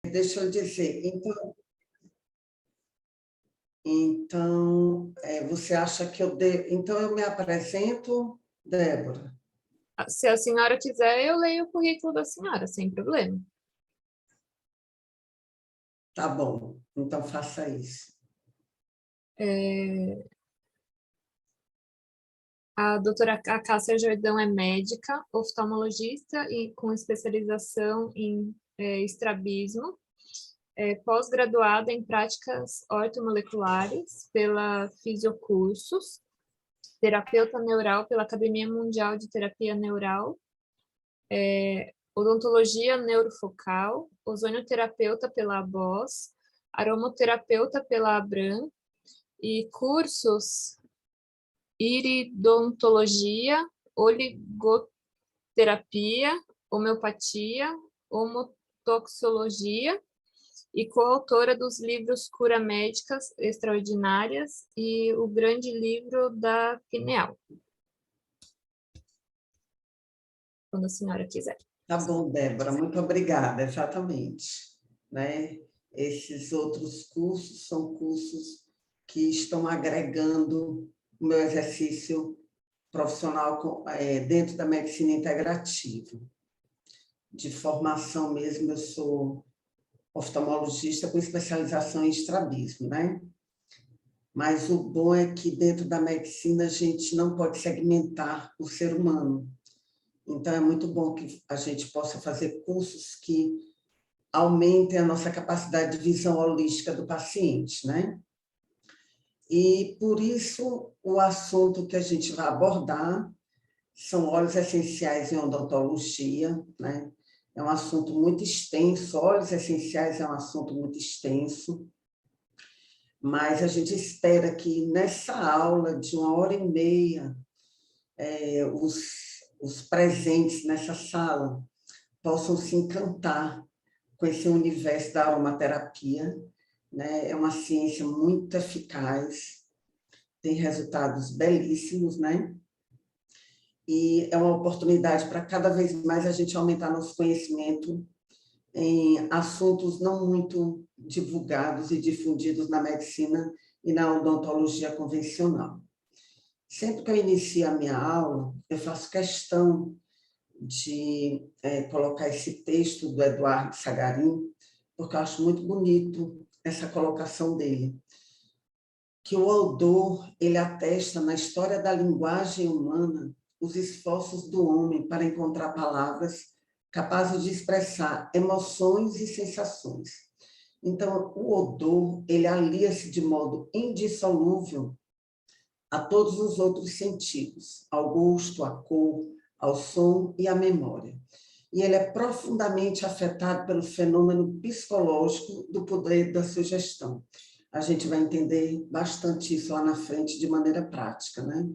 deixa eu dizer, então você acha que eu devo... Então, eu me apresento, Débora? Se a senhora quiser, eu leio o currículo da senhora, sem problema. Tá bom, então faça isso. A doutora Cássia Jordão é médica, oftalmologista e com especialização em estrabismo, pós-graduada em práticas ortomoleculares pela Fisiocursos, terapeuta neural pela Academia Mundial de Terapia Neural, odontologia neurofocal, ozonioterapeuta pela ABOS, aromoterapeuta pela Abram e cursos iridontologia, oligoterapia, homeopatia, homotoxologia e coautora dos livros Cura Médicas Extraordinárias e o Grande Livro da Pineal. Quando a senhora quiser. Tá bom, Débora, muito obrigada, exatamente. Né? Esses outros cursos são cursos que estão agregando o meu exercício profissional dentro da medicina integrativa. De formação mesmo, eu sou oftalmologista com especialização em estrabismo, né? Mas o bom é que dentro da medicina a gente não pode segmentar o ser humano. Então, é muito bom que a gente possa fazer cursos que aumentem a nossa capacidade de visão holística do paciente, né? E, por isso, o assunto que a gente vai abordar são óleos essenciais em odontologia, né? É um assunto muito extenso, óleos essenciais é um assunto muito extenso, mas a gente espera que nessa aula de 1h30, os presentes nessa sala possam se encantar com esse universo da aromaterapia, né? É uma ciência muito eficaz, tem resultados belíssimos, né? E é uma oportunidade para cada vez mais a gente aumentar nosso conhecimento em assuntos não muito divulgados e difundidos na medicina e na odontologia convencional. Sempre que eu inicio a minha aula, eu faço questão de colocar esse texto do Eduardo Sagarin, porque eu acho muito bonito essa colocação dele, que o odor, ele atesta na história da linguagem humana os esforços do homem para encontrar palavras capazes de expressar emoções e sensações. Então, o odor, ele alia-se de modo indissolúvel a todos os outros sentidos, ao gosto, à cor, ao som e à memória. E ele é profundamente afetado pelo fenômeno psicológico do poder da sugestão. A gente vai entender bastante isso lá na frente de maneira prática, né?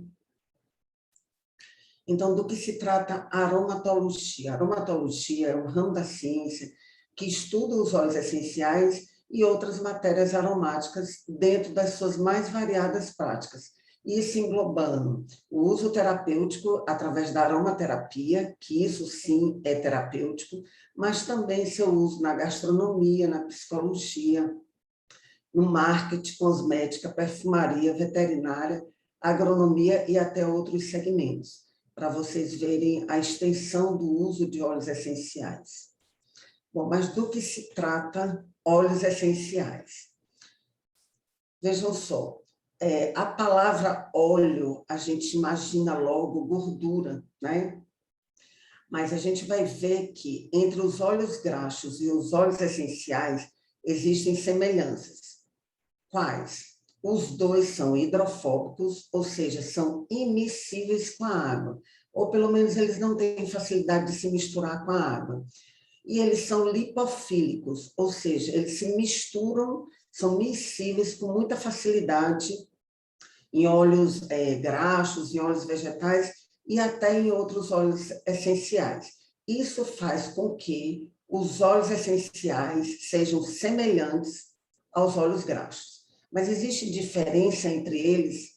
Então, do que se trata a aromatologia? A aromatologia é um ramo da ciência que estuda os óleos essenciais e outras matérias aromáticas dentro das suas mais variadas práticas. Isso englobando o uso terapêutico através da aromaterapia, que isso sim é terapêutico, mas também seu uso na gastronomia, na psicologia, no marketing, cosmética, perfumaria, veterinária, agronomia e até outros segmentos, para vocês verem a extensão do uso de óleos essenciais. Bom, mas do que se trata óleos essenciais? Vejam só, a palavra óleo, a gente imagina logo gordura, né? Mas a gente vai ver que entre os óleos graxos e os óleos essenciais existem semelhanças. Quais? Os dois são hidrofóbicos, ou seja, são immiscíveis com a água, ou pelo menos eles não têm facilidade de se misturar com a água. E eles são lipofílicos, ou seja, eles se misturam, são miscíveis com muita facilidade em óleos graxos, em óleos vegetais e até em outros óleos essenciais. Isso faz com que os óleos essenciais sejam semelhantes aos óleos graxos. Mas existe diferença entre eles,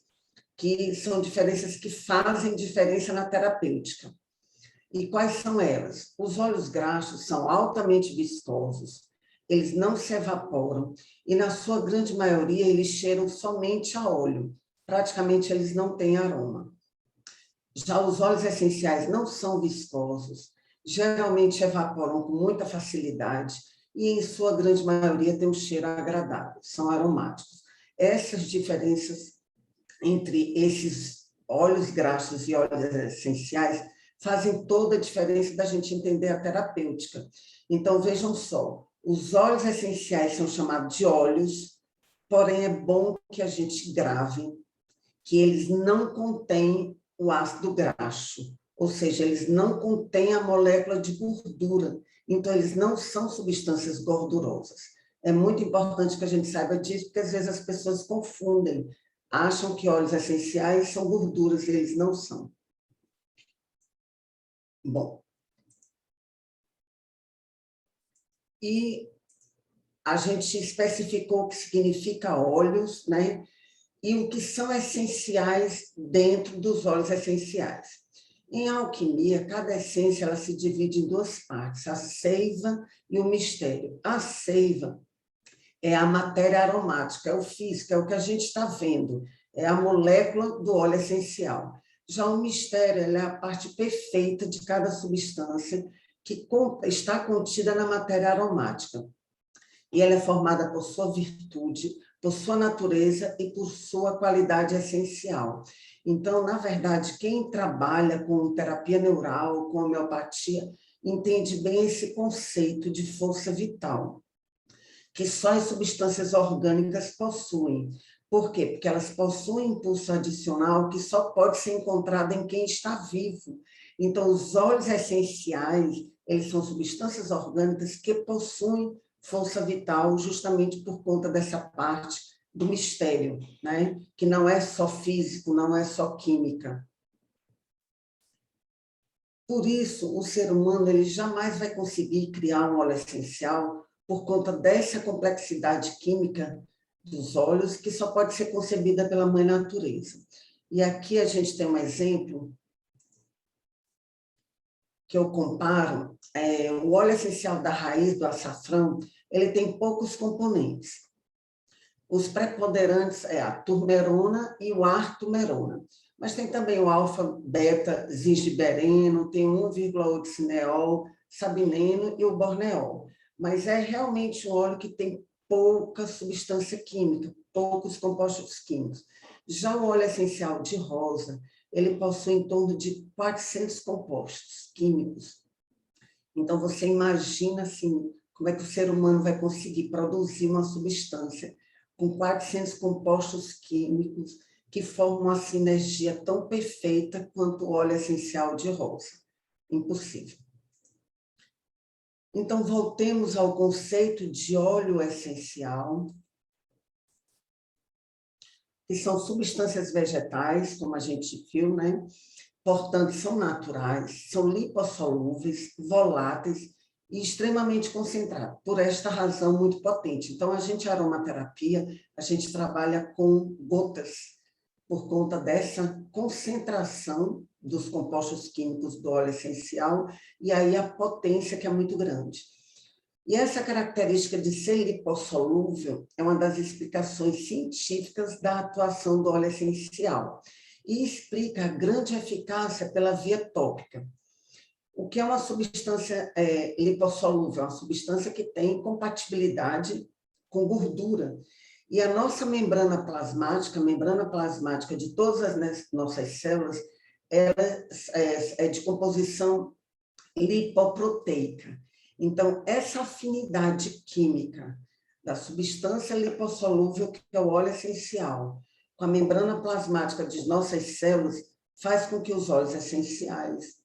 que são diferenças que fazem diferença na terapêutica. E quais são elas? Os óleos graxos são altamente viscosos, eles não se evaporam, e na sua grande maioria eles cheiram somente a óleo, praticamente eles não têm aroma. Já os óleos essenciais não são viscosos, geralmente evaporam com muita facilidade e, em sua grande maioria, têm um cheiro agradável, são aromáticos. Essas diferenças entre esses óleos graxos e óleos essenciais fazem toda a diferença da gente entender a terapêutica. Então, vejam só, os óleos essenciais são chamados de óleos, porém é bom que a gente grave que eles não contêm o ácido graxo, ou seja, eles não contêm a molécula de gordura, então eles não são substâncias gordurosas. É muito importante que a gente saiba disso, porque às vezes as pessoas confundem, acham que óleos essenciais são gorduras e eles não são. Bom, e a gente especificou o que significa óleos, né? E o que são essenciais dentro dos óleos essenciais. Em alquimia, cada essência ela se divide em duas partes, a seiva e o mistério. A seiva é a matéria aromática, é o físico, é o que a gente está vendo, é a molécula do óleo essencial. Já o mistério é a parte perfeita de cada substância que está contida na matéria aromática. E ela é formada por sua virtude, por sua natureza e por sua qualidade essencial. Então, na verdade, quem trabalha com terapia neural, com homeopatia, entende bem esse conceito de força vital, que só as substâncias orgânicas possuem. Por quê? Porque elas possuem impulso adicional que só pode ser encontrado em quem está vivo. Então, os óleos essenciais, eles são substâncias orgânicas que possuem força vital justamente por conta dessa parte do mistério, né? Que não é só físico, não é só química. Por isso, o ser humano ele jamais vai conseguir criar um óleo essencial por conta dessa complexidade química dos óleos que só pode ser concebida pela mãe natureza. E aqui a gente tem um exemplo que eu comparo, o óleo essencial da raiz do açafrão, ele tem poucos componentes. Os preponderantes é a turmerona e o artumerona. Mas tem também o alfa-beta-zingibereno, tem 1,8 cineol, sabineno e o borneol. Mas é realmente um óleo que tem pouca substância química, poucos compostos químicos. Já o óleo essencial de rosa, ele possui em torno de 400 compostos químicos. Então, você imagina assim, como é que o ser humano vai conseguir produzir uma substância com 400 compostos químicos que formam uma sinergia tão perfeita quanto o óleo essencial de rosa. Impossível. Então, voltemos ao conceito de óleo essencial, que são substâncias vegetais, como a gente viu, né? Portanto, são naturais, são lipossolúveis, voláteis e extremamente concentrados, por esta razão muito potente. Então, a gente, aromaterapia, a gente trabalha com gotas, por conta dessa concentração dos compostos químicos do óleo essencial, e aí a potência que é muito grande. E essa característica de ser lipossolúvel é uma das explicações científicas da atuação do óleo essencial, e explica a grande eficácia pela via tópica. O que é uma substância lipossolúvel? Uma substância que tem compatibilidade com gordura. E a nossa membrana plasmática de todas as nossas células, ela é de composição lipoproteica. Então, essa afinidade química da substância lipossolúvel, que é o óleo essencial, com a membrana plasmática de nossas células, faz com que os óleos essenciais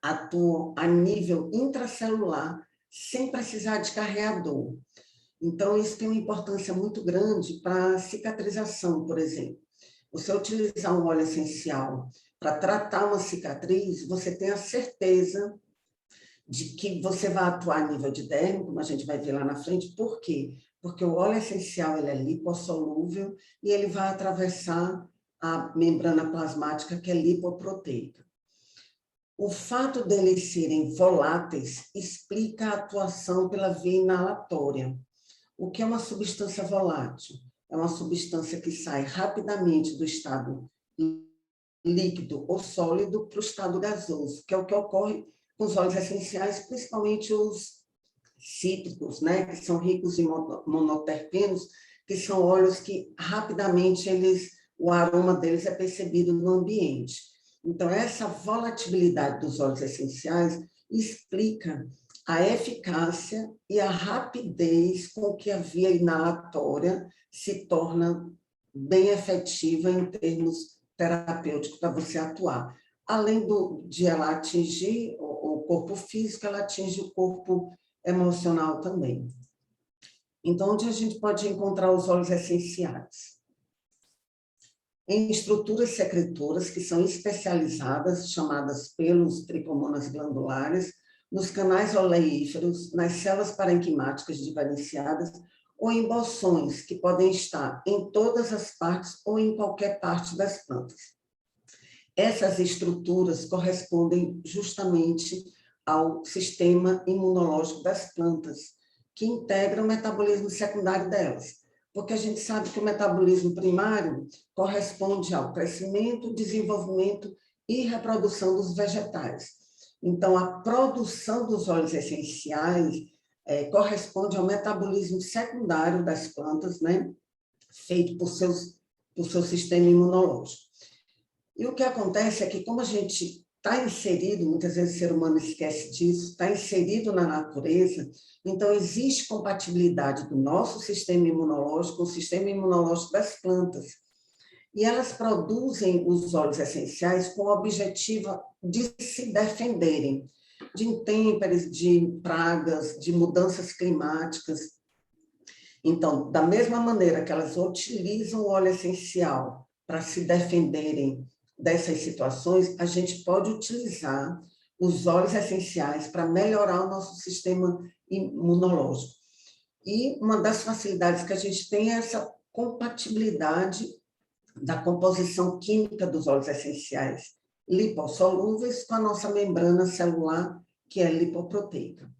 atuam a nível intracelular, sem precisar de carreador. Então, isso tem uma importância muito grande para a cicatrização, por exemplo. Você utilizar um óleo essencial para tratar uma cicatriz, você tem a certeza de que você vai atuar a nível de derme, como a gente vai ver lá na frente. Por quê? Porque o óleo essencial ele é lipossolúvel e ele vai atravessar a membrana plasmática, que é lipoproteica. O fato deles serem voláteis explica a atuação pela via inalatória. O que é uma substância volátil? É uma substância que sai rapidamente do estado líquido ou sólido para o estado gasoso, que é o que ocorre com os óleos essenciais, principalmente os cítricos, né, que são ricos em monoterpenos, que são óleos que rapidamente o aroma deles é percebido no ambiente. Então, essa volatilidade dos óleos essenciais explica a eficácia e a rapidez com que a via inalatória se torna bem efetiva em termos terapêuticos para você atuar. Além de ela atingir o corpo físico, ela atinge o corpo emocional também. Então, onde a gente pode encontrar os óleos essenciais? Em estruturas secretoras que são especializadas, chamadas pelos tricomonas glandulares, nos canais oleíferos, nas células parenquimáticas diferenciadas ou em bolsões, que podem estar em todas as partes ou em qualquer parte das plantas. Essas estruturas correspondem justamente ao sistema imunológico das plantas, que integra o metabolismo secundário delas. Porque a gente sabe que o metabolismo primário corresponde ao crescimento, desenvolvimento e reprodução dos vegetais. Então, a produção dos óleos essenciais corresponde ao metabolismo secundário das plantas, né, feito por seu sistema imunológico. E o que acontece é que, como a gente está inserido, muitas vezes o ser humano esquece disso, está inserido na natureza, então existe compatibilidade do nosso sistema imunológico com o sistema imunológico das plantas. E elas produzem os óleos essenciais com o objetivo de se defenderem de intempéries, de pragas, de mudanças climáticas. Então, da mesma maneira que elas utilizam o óleo essencial para se defenderem dessas situações, a gente pode utilizar os óleos essenciais para melhorar o nosso sistema imunológico. E uma das facilidades que a gente tem é essa compatibilidade da composição química dos óleos essenciais lipossolúveis com a nossa membrana celular, que é lipoproteica.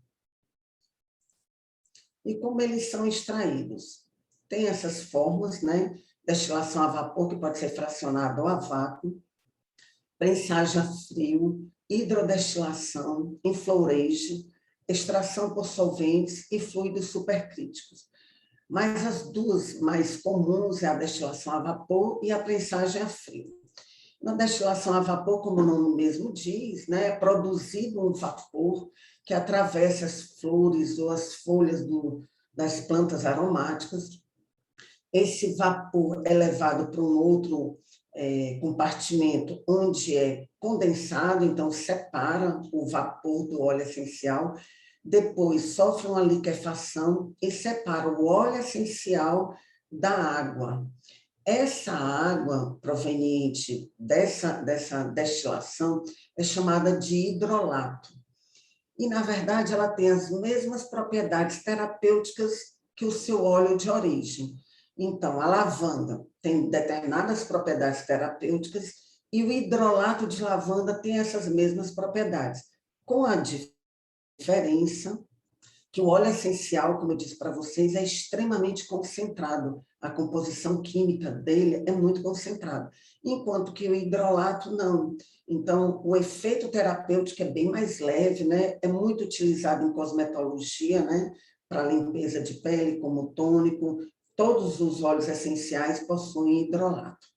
E como eles são extraídos? Tem essas formas, né? Destilação a vapor, que pode ser fracionada ou a vácuo, prensagem a frio, hidrodestilação, enflourage, extração por solventes e fluidos supercríticos. Mas as duas mais comuns é a destilação a vapor e a prensagem a frio. Na destilação a vapor, como o nome mesmo diz, né, é produzido um vapor que atravessa as flores ou as folhas das plantas aromáticas. Esse vapor é levado para um outro compartimento onde é condensado, então separa o vapor do óleo essencial, depois sofre uma liquefação e separa o óleo essencial da água. Essa água proveniente dessa destilação é chamada de hidrolato. E, na verdade, ela tem as mesmas propriedades terapêuticas que o seu óleo de origem. Então, a lavanda tem determinadas propriedades terapêuticas e o hidrolato de lavanda tem essas mesmas propriedades, com a diferença que o óleo essencial, como eu disse para vocês, é extremamente concentrado. A composição química dele é muito concentrada, enquanto que o hidrolato não. Então, o efeito terapêutico é bem mais leve, né? É muito utilizado em cosmetologia, né? Para limpeza de pele, como tônico. Todos os óleos essenciais possuem hidrolato.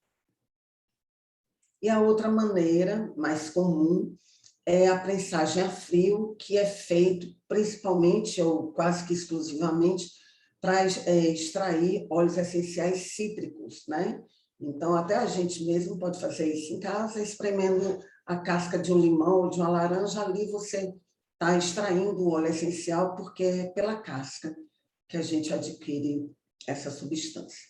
E a outra maneira, mais comum, é a prensagem a frio, que é feito principalmente ou quase que exclusivamente para extrair óleos essenciais cítricos, né? Então, até a gente mesmo pode fazer isso em casa, espremendo a casca de um limão ou de uma laranja, ali você está extraindo o óleo essencial, porque é pela casca que a gente adquire essa substância.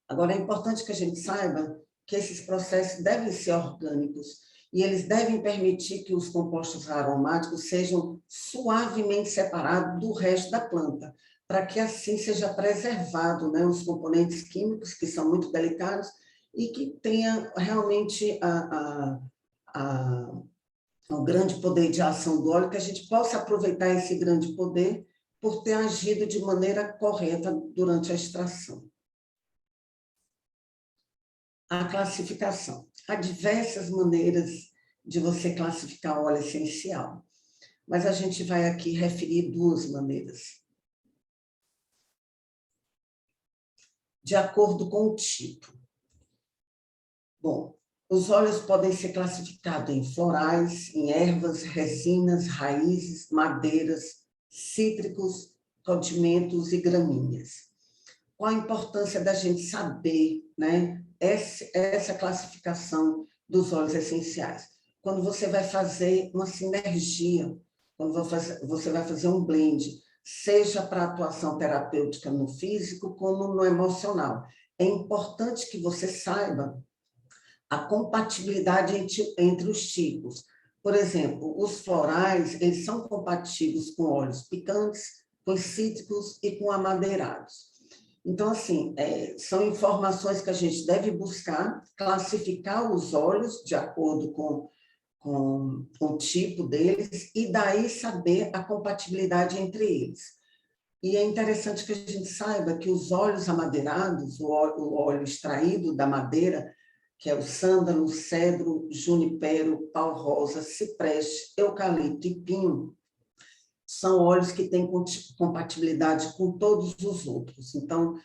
Agora, é importante que a gente saiba que esses processos devem ser orgânicos, e eles devem permitir que os compostos aromáticos sejam suavemente separados do resto da planta, para que assim seja preservado, né, os componentes químicos, que são muito delicados, e que tenha realmente o grande poder de ação do óleo, que a gente possa aproveitar esse grande poder por ter agido de maneira correta durante a extração. A classificação. Há diversas maneiras de você classificar o óleo essencial, mas a gente vai aqui referir duas maneiras. De acordo com o tipo. Bom, os óleos podem ser classificados em florais, em ervas, resinas, raízes, madeiras, cítricos, condimentos e gramíneas. Qual a importância da gente saber, né, essa classificação dos óleos essenciais? Quando você vai fazer uma sinergia, quando você vai fazer um blend, seja para atuação terapêutica no físico como no emocional. É importante que você saiba a compatibilidade entre os tipos. Por exemplo, os florais, eles são compatíveis com óleos picantes, com cítricos e com amadeirados. Então, assim, são informações que a gente deve buscar, classificar os óleos de acordo com o tipo deles, e daí saber a compatibilidade entre eles. E é interessante que a gente saiba que os óleos amadeirados, o óleo extraído da madeira, que é o sândalo, cedro, junipero, pau-rosa, cipreste, eucalipto e pinho, são óleos que têm compatibilidade com todos os outros. Então,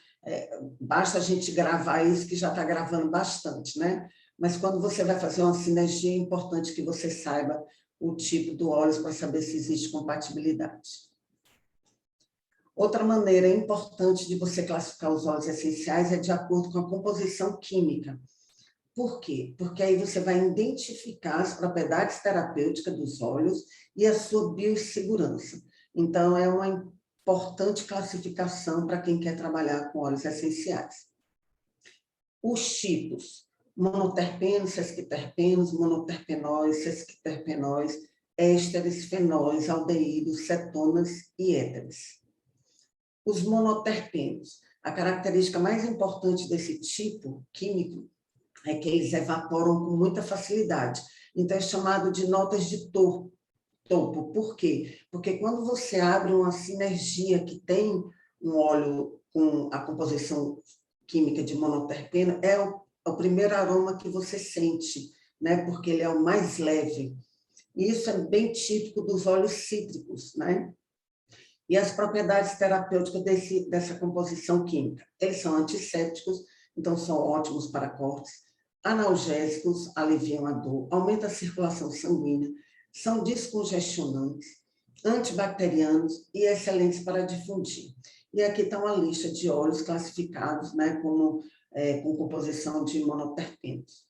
basta a gente gravar isso, que já está gravando bastante, né? Mas quando você vai fazer uma sinergia, é importante que você saiba o tipo do óleo para saber se existe compatibilidade. Outra maneira importante de você classificar os óleos essenciais é de acordo com a composição química. Por quê? Porque aí você vai identificar as propriedades terapêuticas dos óleos e a sua biossegurança. Então, é uma importante classificação para quem quer trabalhar com óleos essenciais. Os tipos: monoterpenos, sesquiterpenos, monoterpenóis, sesquiterpenóis, ésteres, fenóis, aldeídos, cetonas e éteres. Os monoterpenos. A característica mais importante desse tipo químico é que eles evaporam com muita facilidade. Então, é chamado de notas de topo. Por quê? Porque quando você abre uma sinergia que tem um óleo com a composição química de monoterpeno, é o primeiro aroma que você sente, né? Porque ele é o mais leve. E isso é bem típico dos óleos cítricos, né? E as propriedades terapêuticas dessa composição química. Eles são antissépticos, então são ótimos para cortes, analgésicos, aliviam a dor, aumentam a circulação sanguínea, são descongestionantes, antibacterianos e excelentes para difundir. E aqui está uma lista de óleos classificados, né, com composição de monoterpenos,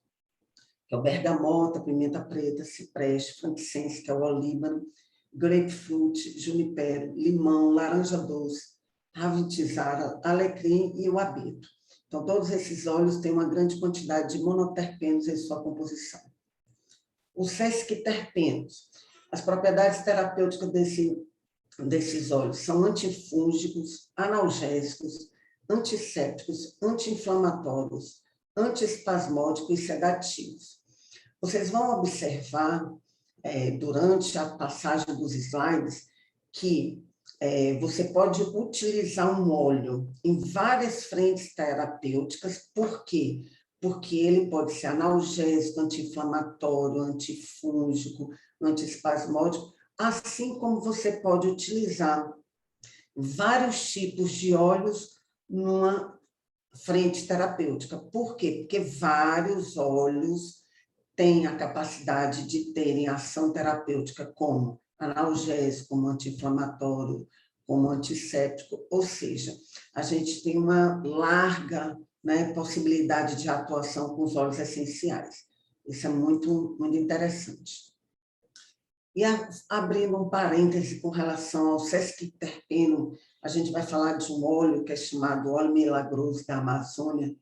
que é o bergamota, pimenta preta, cipreste, frankincense, que é o olíbano, grapefruit, junipero, limão, laranja doce, ravitizara, alecrim e o abeto. Então, todos esses óleos têm uma grande quantidade de monoterpenos em sua composição. Os sesquiterpenos. As propriedades terapêuticas desses óleos são antifúngicos, analgésicos, antissépticos, anti-inflamatórios, antiespasmódicos e sedativos. Vocês vão observar, durante a passagem dos slides, que você pode utilizar um óleo em várias frentes terapêuticas. Por quê? Porque ele pode ser analgésico, anti-inflamatório, antifúngico, antiespasmódico, assim como você pode utilizar vários tipos de óleos numa frente terapêutica. Por quê? Porque vários óleos têm a capacidade de terem ação terapêutica como analgésico, como anti-inflamatório, como antisséptico, ou seja, a gente tem uma larga, né, possibilidade de atuação com os óleos essenciais. Isso é muito, muito interessante. E abrindo um parêntese com relação ao sesquiterpeno, a gente vai falar de um óleo que é chamado óleo milagroso da Amazônia,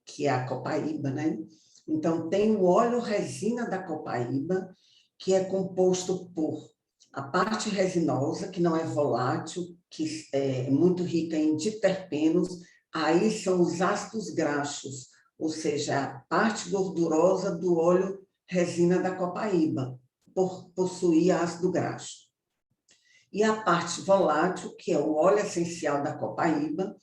que é a copaíba, né? Então, tem o óleo resina da copaíba, que é composto por a parte resinosa, que não é volátil, que é muito rica em diterpenos, aí são os ácidos graxos, ou seja, a parte gordurosa do óleo resina da copaíba. possuir ácido graxo. E a parte volátil, que é o óleo essencial da copaíba,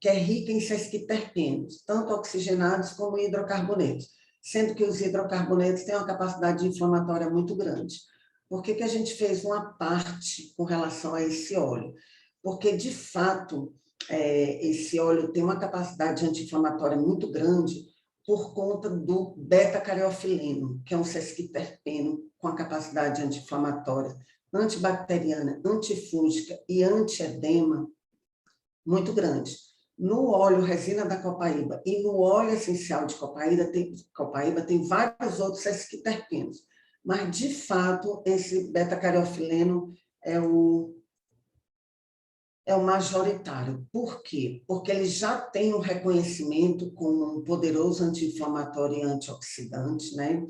que é rica em sesquiterpenos, tanto oxigenados como hidrocarbonetos, sendo que os hidrocarbonetos têm uma capacidade inflamatória muito grande. Por que a gente fez uma parte com relação a esse óleo? Porque, de fato, esse óleo tem uma capacidade anti-inflamatória muito grande por conta do beta-cariofileno, que é um sesquiterpeno com a capacidade anti-inflamatória, antibacteriana, antifúngica e antiedema muito grande. No óleo resina da copaíba e no óleo essencial de copaíba tem vários outros sesquiterpenos, mas, de fato, esse beta-cariofileno é o majoritário. Por quê? Porque ele já tem um reconhecimento como um poderoso anti-inflamatório e antioxidante, né?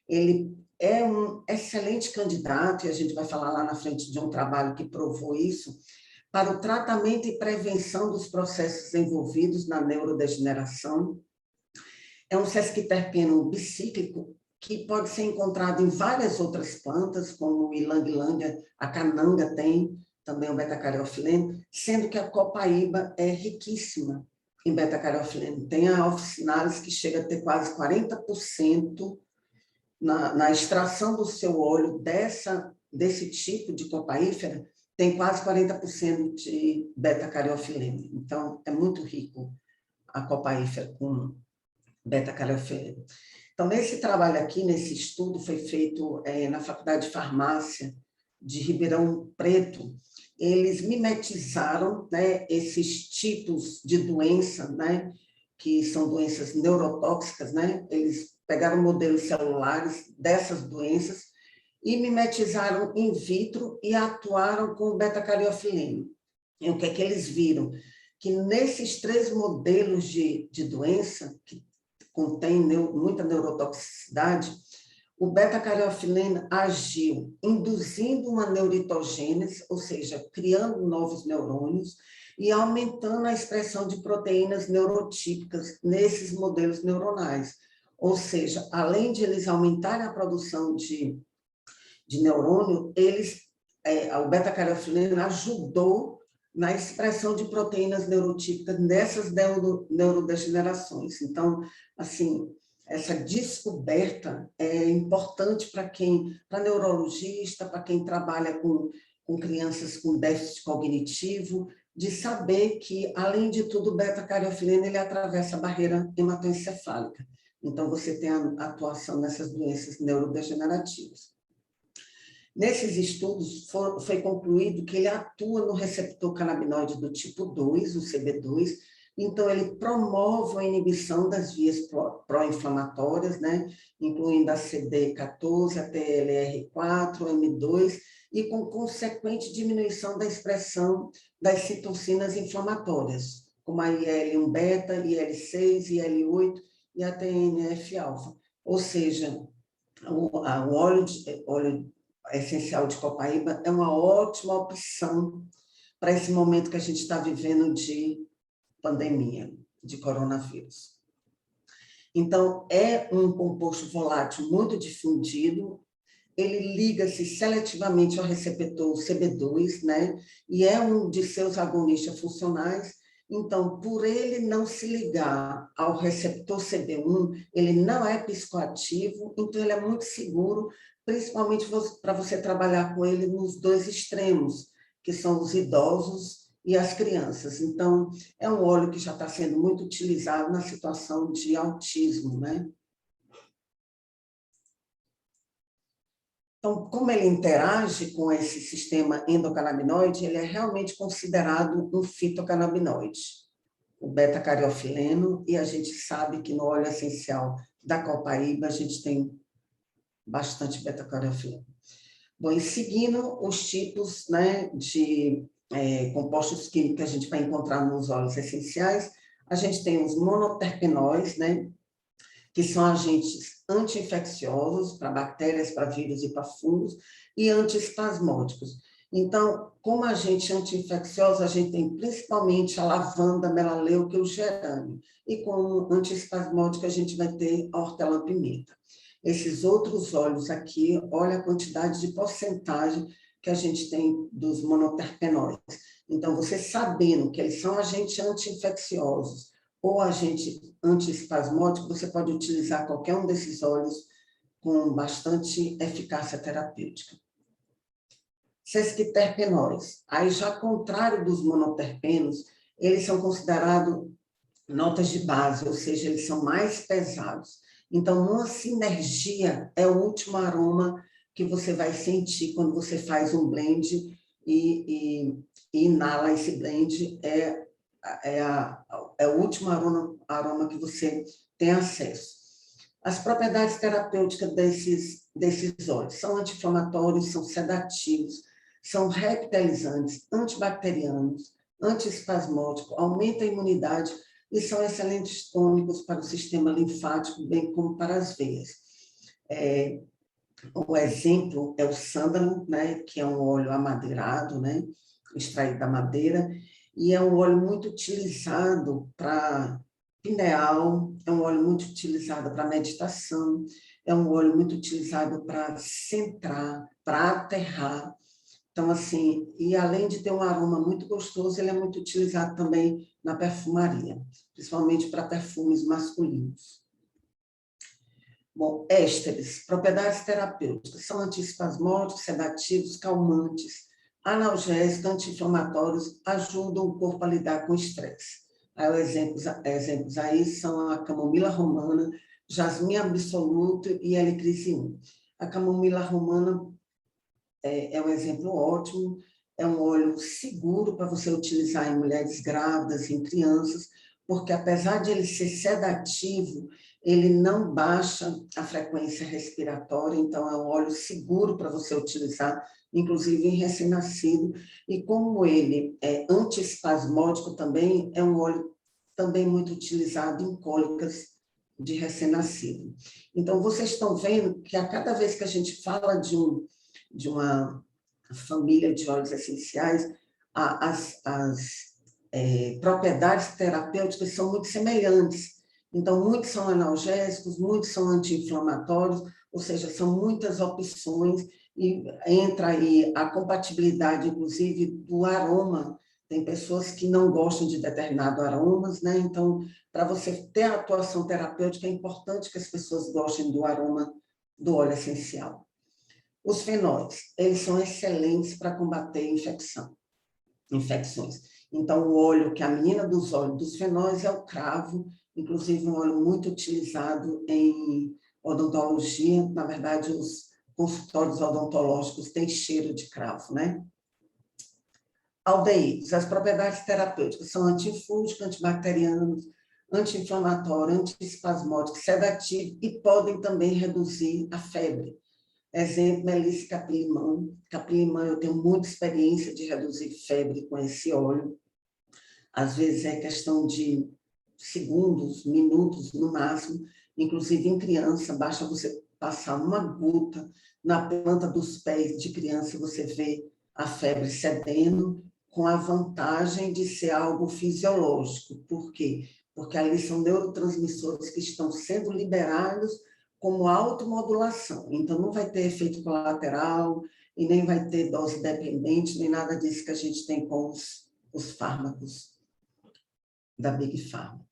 Ele é um excelente candidato, e a gente vai falar lá na frente de um trabalho que provou isso, para o tratamento e prevenção dos processos envolvidos na neurodegeneração. É um sesquiterpeno bicíclico que pode ser encontrado em várias outras plantas, como o ilang-ilang, a cananga tem também o beta-cariofileno, sendo que a copaíba é riquíssima em beta-cariofileno. Tem a oficinalis que chega a ter quase 40% na extração do seu óleo desse tipo de copaífera, tem quase 40% de beta-cariofileno. Então, é muito rico a copaífera com beta-cariofileno. Então, nesse trabalho aqui, nesse estudo, foi feito na Faculdade de Farmácia de Ribeirão Preto. Eles mimetizaram, né, esses tipos de doença, né, que são doenças neurotóxicas, né? Eles pegaram modelos celulares dessas doenças e mimetizaram in vitro e atuaram com o beta-cariofileno. E o que é que eles viram? Que nesses 3 modelos de doença, que contém muita neurotoxicidade, o beta-cariofileno agiu induzindo uma neuritogênese, ou seja, criando novos neurônios e aumentando a expressão de proteínas neurotípicas nesses modelos neuronais. Ou seja, além de eles aumentarem a produção de neurônio, o beta-cariofileno ajudou na expressão de proteínas neurotípicas nessas neurodegenerações. Então, assim, essa descoberta é importante para neurologista, para quem trabalha com crianças com déficit cognitivo, de saber que, além de tudo, o beta-cariofileno ele atravessa a barreira hematoencefálica. Então, você tem a atuação nessas doenças neurodegenerativas. Nesses estudos, foi concluído que ele atua no receptor canabinoide do tipo 2, o CB2, então ele promove a inibição das vias pró-inflamatórias, né, incluindo a CD14, a TLR4, M2, e com consequente diminuição da expressão das citocinas inflamatórias, como a IL-1-beta, IL-6, IL-8 e a TNF-alfa. Ou seja, o óleo essencial de copaíba é uma ótima opção para esse momento que a gente está vivendo de pandemia, de coronavírus. Então, é um composto volátil muito difundido, ele liga-se seletivamente ao receptor CB2, né? E é um de seus agonistas funcionais. Então, por ele não se ligar ao receptor CB1, ele não é psicoativo, então ele é muito seguro, principalmente para você trabalhar com ele nos 2 extremos, que são os idosos e as crianças. Então, é um óleo que já está sendo muito utilizado na situação de autismo, né? Então, como ele interage com esse sistema endocannabinoide, ele é realmente considerado um fitocannabinoide, o beta-cariofileno, e a gente sabe que no óleo essencial da copaíba a gente tem bastante beta-cariofileno. Bom, e seguindo os tipos, né, de compostos químicos que a gente vai encontrar nos óleos essenciais, a gente tem os monoterpenóis, né, que são agentes anti-infecciosos para bactérias, para vírus e para fungos, e antiespasmódicos. Então, como agente anti-infeccioso, a gente tem principalmente a lavanda, a melaleuca e o gerânio. E como antiespasmódico, a gente vai ter a hortelã-pimenta. Esses outros óleos aqui, olha a quantidade de porcentagem que a gente tem dos monoterpenóis. Então, você sabendo que eles são agentes anti-infecciosos ou agente antiespasmódico, você pode utilizar qualquer um desses óleos com bastante eficácia terapêutica. Sesquiterpenóis, aí já ao contrário dos monoterpenos, eles são considerados notas de base, ou seja, eles são mais pesados. Então, uma sinergia é o último aroma que você vai sentir quando você faz um blend e inala esse blend, é o último aroma que você tem acesso. As propriedades terapêuticas desses óleos são anti-inflamatórios, são sedativos, são revitalizantes, antibacterianos, antiespasmódicos, aumenta a imunidade e são excelentes tônicos para o sistema linfático, bem como para as veias. O exemplo é o sândalo, né, que é um óleo amadeirado, né, extraído da madeira, e é um óleo muito utilizado para pineal, é um óleo muito utilizado para meditação, é um óleo muito utilizado para centrar, para aterrar. Então, assim, e além de ter um aroma muito gostoso, ele é muito utilizado também na perfumaria, principalmente para perfumes masculinos. Bom, ésteres, propriedades terapêuticas, são antiespasmódicos, sedativos, calmantes, analgésicos, anti-inflamatórios, ajudam o corpo a lidar com o estresse. Aí, exemplos aí são a camomila romana, jasmim absoluto e helichrysum. A camomila romana é um exemplo ótimo, é um óleo seguro para você utilizar em mulheres grávidas, em crianças, porque apesar de ele ser sedativo, ele não baixa a frequência respiratória, então é um óleo seguro para você utilizar, inclusive em recém-nascido, e como ele é antiespasmódico também, é um óleo também muito utilizado em cólicas de recém-nascido. Então, vocês estão vendo que a cada vez que a gente fala de uma família de óleos essenciais, as propriedades terapêuticas são muito semelhantes. Então, muitos são analgésicos, muitos são anti-inflamatórios, ou seja, são muitas opções, e entra aí a compatibilidade, inclusive, do aroma. Tem pessoas que não gostam de determinados aromas, né? Então, para você ter a atuação terapêutica, é importante que as pessoas gostem do aroma do óleo essencial. Os fenóis, eles são excelentes para combater infecções. Então, o óleo, que é a menina dos óleos dos fenóis, é o cravo, inclusive um óleo muito utilizado em odontologia. Na verdade, os consultórios odontológicos têm cheiro de cravo, né? Aldeídos, as propriedades terapêuticas são antifúngicos, antibacterianos, anti-inflamatórios, antiespasmódicos, sedativos e podem também reduzir a febre. Exemplo, melissa capim-limão. Capim-limão, eu tenho muita experiência de reduzir febre com esse óleo. Às vezes é questão de segundos, minutos no máximo. Inclusive em criança, basta você passar uma gota na planta dos pés de criança, você vê a febre cedendo, com a vantagem de ser algo fisiológico. Por quê? Porque ali são neurotransmissores que estão sendo liberados como automodulação. Então, não vai ter efeito colateral e nem vai ter dose dependente, nem nada disso que a gente tem com os fármacos da Big Pharma.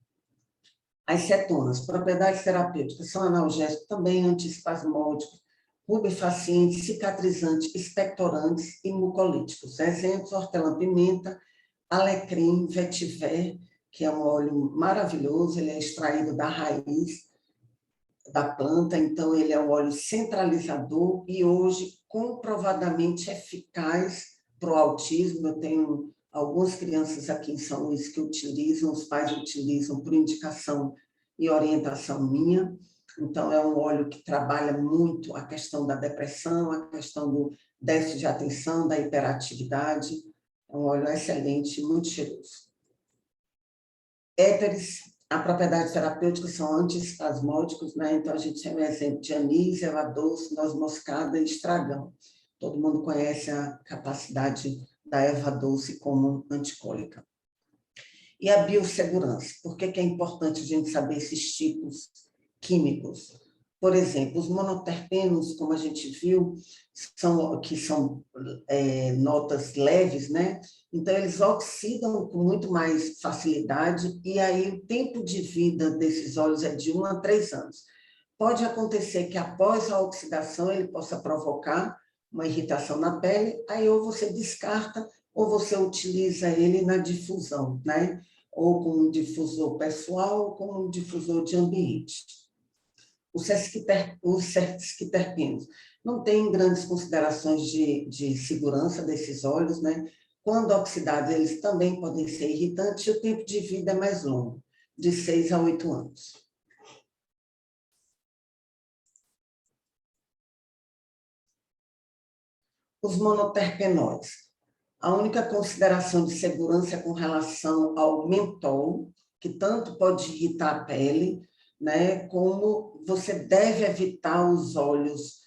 As cetonas, propriedades terapêuticas, são analgésicos, também antiespasmódicos, rubefacientes, cicatrizantes, expectorantes e mucolíticos. Exemplos, hortelã-pimenta, alecrim, vetiver, que é um óleo maravilhoso, ele é extraído da raiz da planta, então ele é um óleo centralizador e hoje comprovadamente eficaz para o autismo. Eu tenho algumas crianças aqui em São Luís que utilizam, os pais utilizam por indicação e orientação minha. Então, é um óleo que trabalha muito a questão da depressão, a questão do déficit de atenção, da hiperatividade. É um óleo excelente, muito cheiroso. Éteres, a propriedade terapêutica são antiespasmódicos, né? Então, a gente tem o exemplo de anis, erva doce, noz moscada e estragão. Todo mundo conhece a capacidade da erva doce como anticólica. E a biossegurança. Por que é importante a gente saber esses tipos químicos? Por exemplo, os monoterpenos, como a gente viu, são notas leves, né? Então, eles oxidam com muito mais facilidade, e aí o tempo de vida desses óleos é de 1 a 3 anos. Pode acontecer que após a oxidação ele possa provocar uma irritação na pele, aí ou você descarta ou você utiliza ele na difusão, né? Ou como um difusor pessoal ou como um difusor de ambiente. Os sesquiterpenos não têm grandes considerações de segurança desses óleos, né? Quando oxidados, eles também podem ser irritantes e o tempo de vida é mais longo, de 6 a 8 anos. Os monoterpenóis. A única consideração de segurança é com relação ao mentol, que tanto pode irritar a pele, né, como você deve evitar os óleos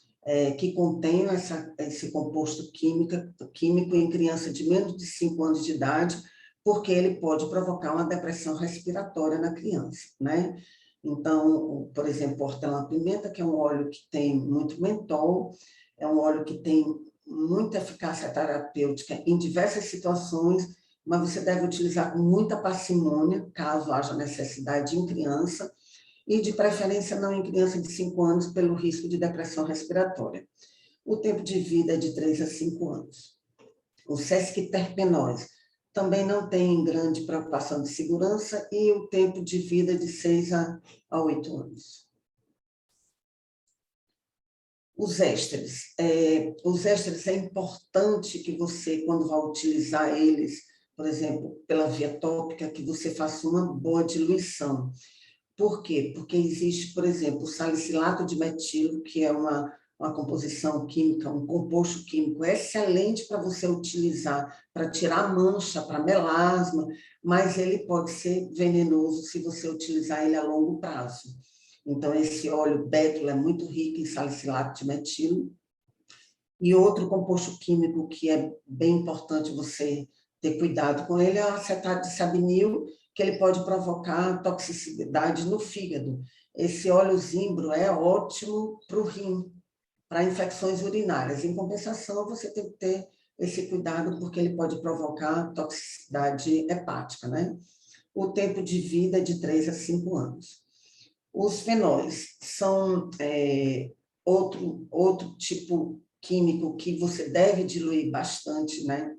que contenham esse composto químico em criança de menos de 5 anos de idade, porque ele pode provocar uma depressão respiratória na criança, né? Então, por exemplo, hortelã-pimenta, que é um óleo que tem muito mentol, é um óleo que tem muita eficácia terapêutica em diversas situações, mas você deve utilizar com muita parcimônia, caso haja necessidade em criança, e de preferência não em criança de 5 anos, pelo risco de depressão respiratória. O tempo de vida é de 3 a 5 anos. Os sesquiterpenóis também não têm grande preocupação de segurança e o tempo de vida de 6 a 8 anos. Os ésteres. Os ésteres é importante que você, quando vai utilizar eles, por exemplo, pela via tópica, que você faça uma boa diluição. Por quê? Porque existe, por exemplo, o salicilato de metilo, que é uma composição química, um composto químico excelente para você utilizar para tirar mancha, para melasma, mas ele pode ser venenoso se você utilizar ele a longo prazo. Então, esse óleo bétula é muito rico em salicilato de metilo. E outro composto químico que é bem importante você ter cuidado com ele é o acetato de sabinil, que ele pode provocar toxicidade no fígado. Esse óleo zimbro é ótimo para o rim, para infecções urinárias. Em compensação, você tem que ter esse cuidado, porque ele pode provocar toxicidade hepática, né? O tempo de vida é de 3 a 5 anos. Os fenóis são outro tipo químico que você deve diluir bastante, né?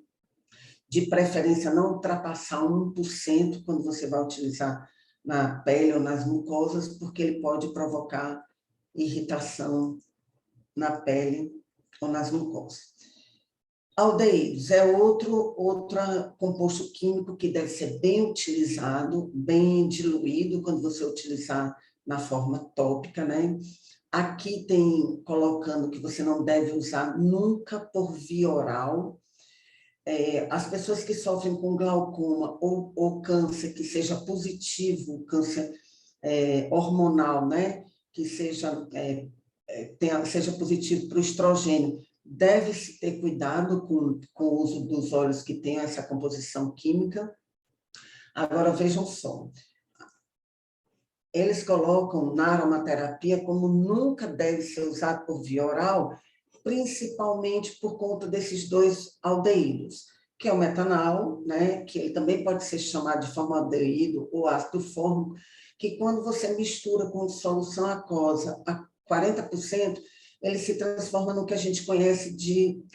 De preferência não ultrapassar 1% quando você vai utilizar na pele ou nas mucosas, porque ele pode provocar irritação na pele ou nas mucosas. Aldeídos é outro composto químico que deve ser bem utilizado, bem diluído quando você utilizar na forma tópica, né? Aqui tem colocando que você não deve usar nunca por via oral. As pessoas que sofrem com glaucoma ou câncer que seja positivo, câncer hormonal, né? Que seja positivo para o estrogênio, deve-se ter cuidado com o uso dos óleos que têm essa composição química. Agora, vejam só, eles colocam na aromaterapia como nunca deve ser usado por via oral, principalmente por conta desses dois aldeídos, que é o metanal, né, que ele também pode ser chamado de formaldeído ou ácido fórmico, que quando você mistura com solução aquosa a 40%, ele se transforma no que a gente conhece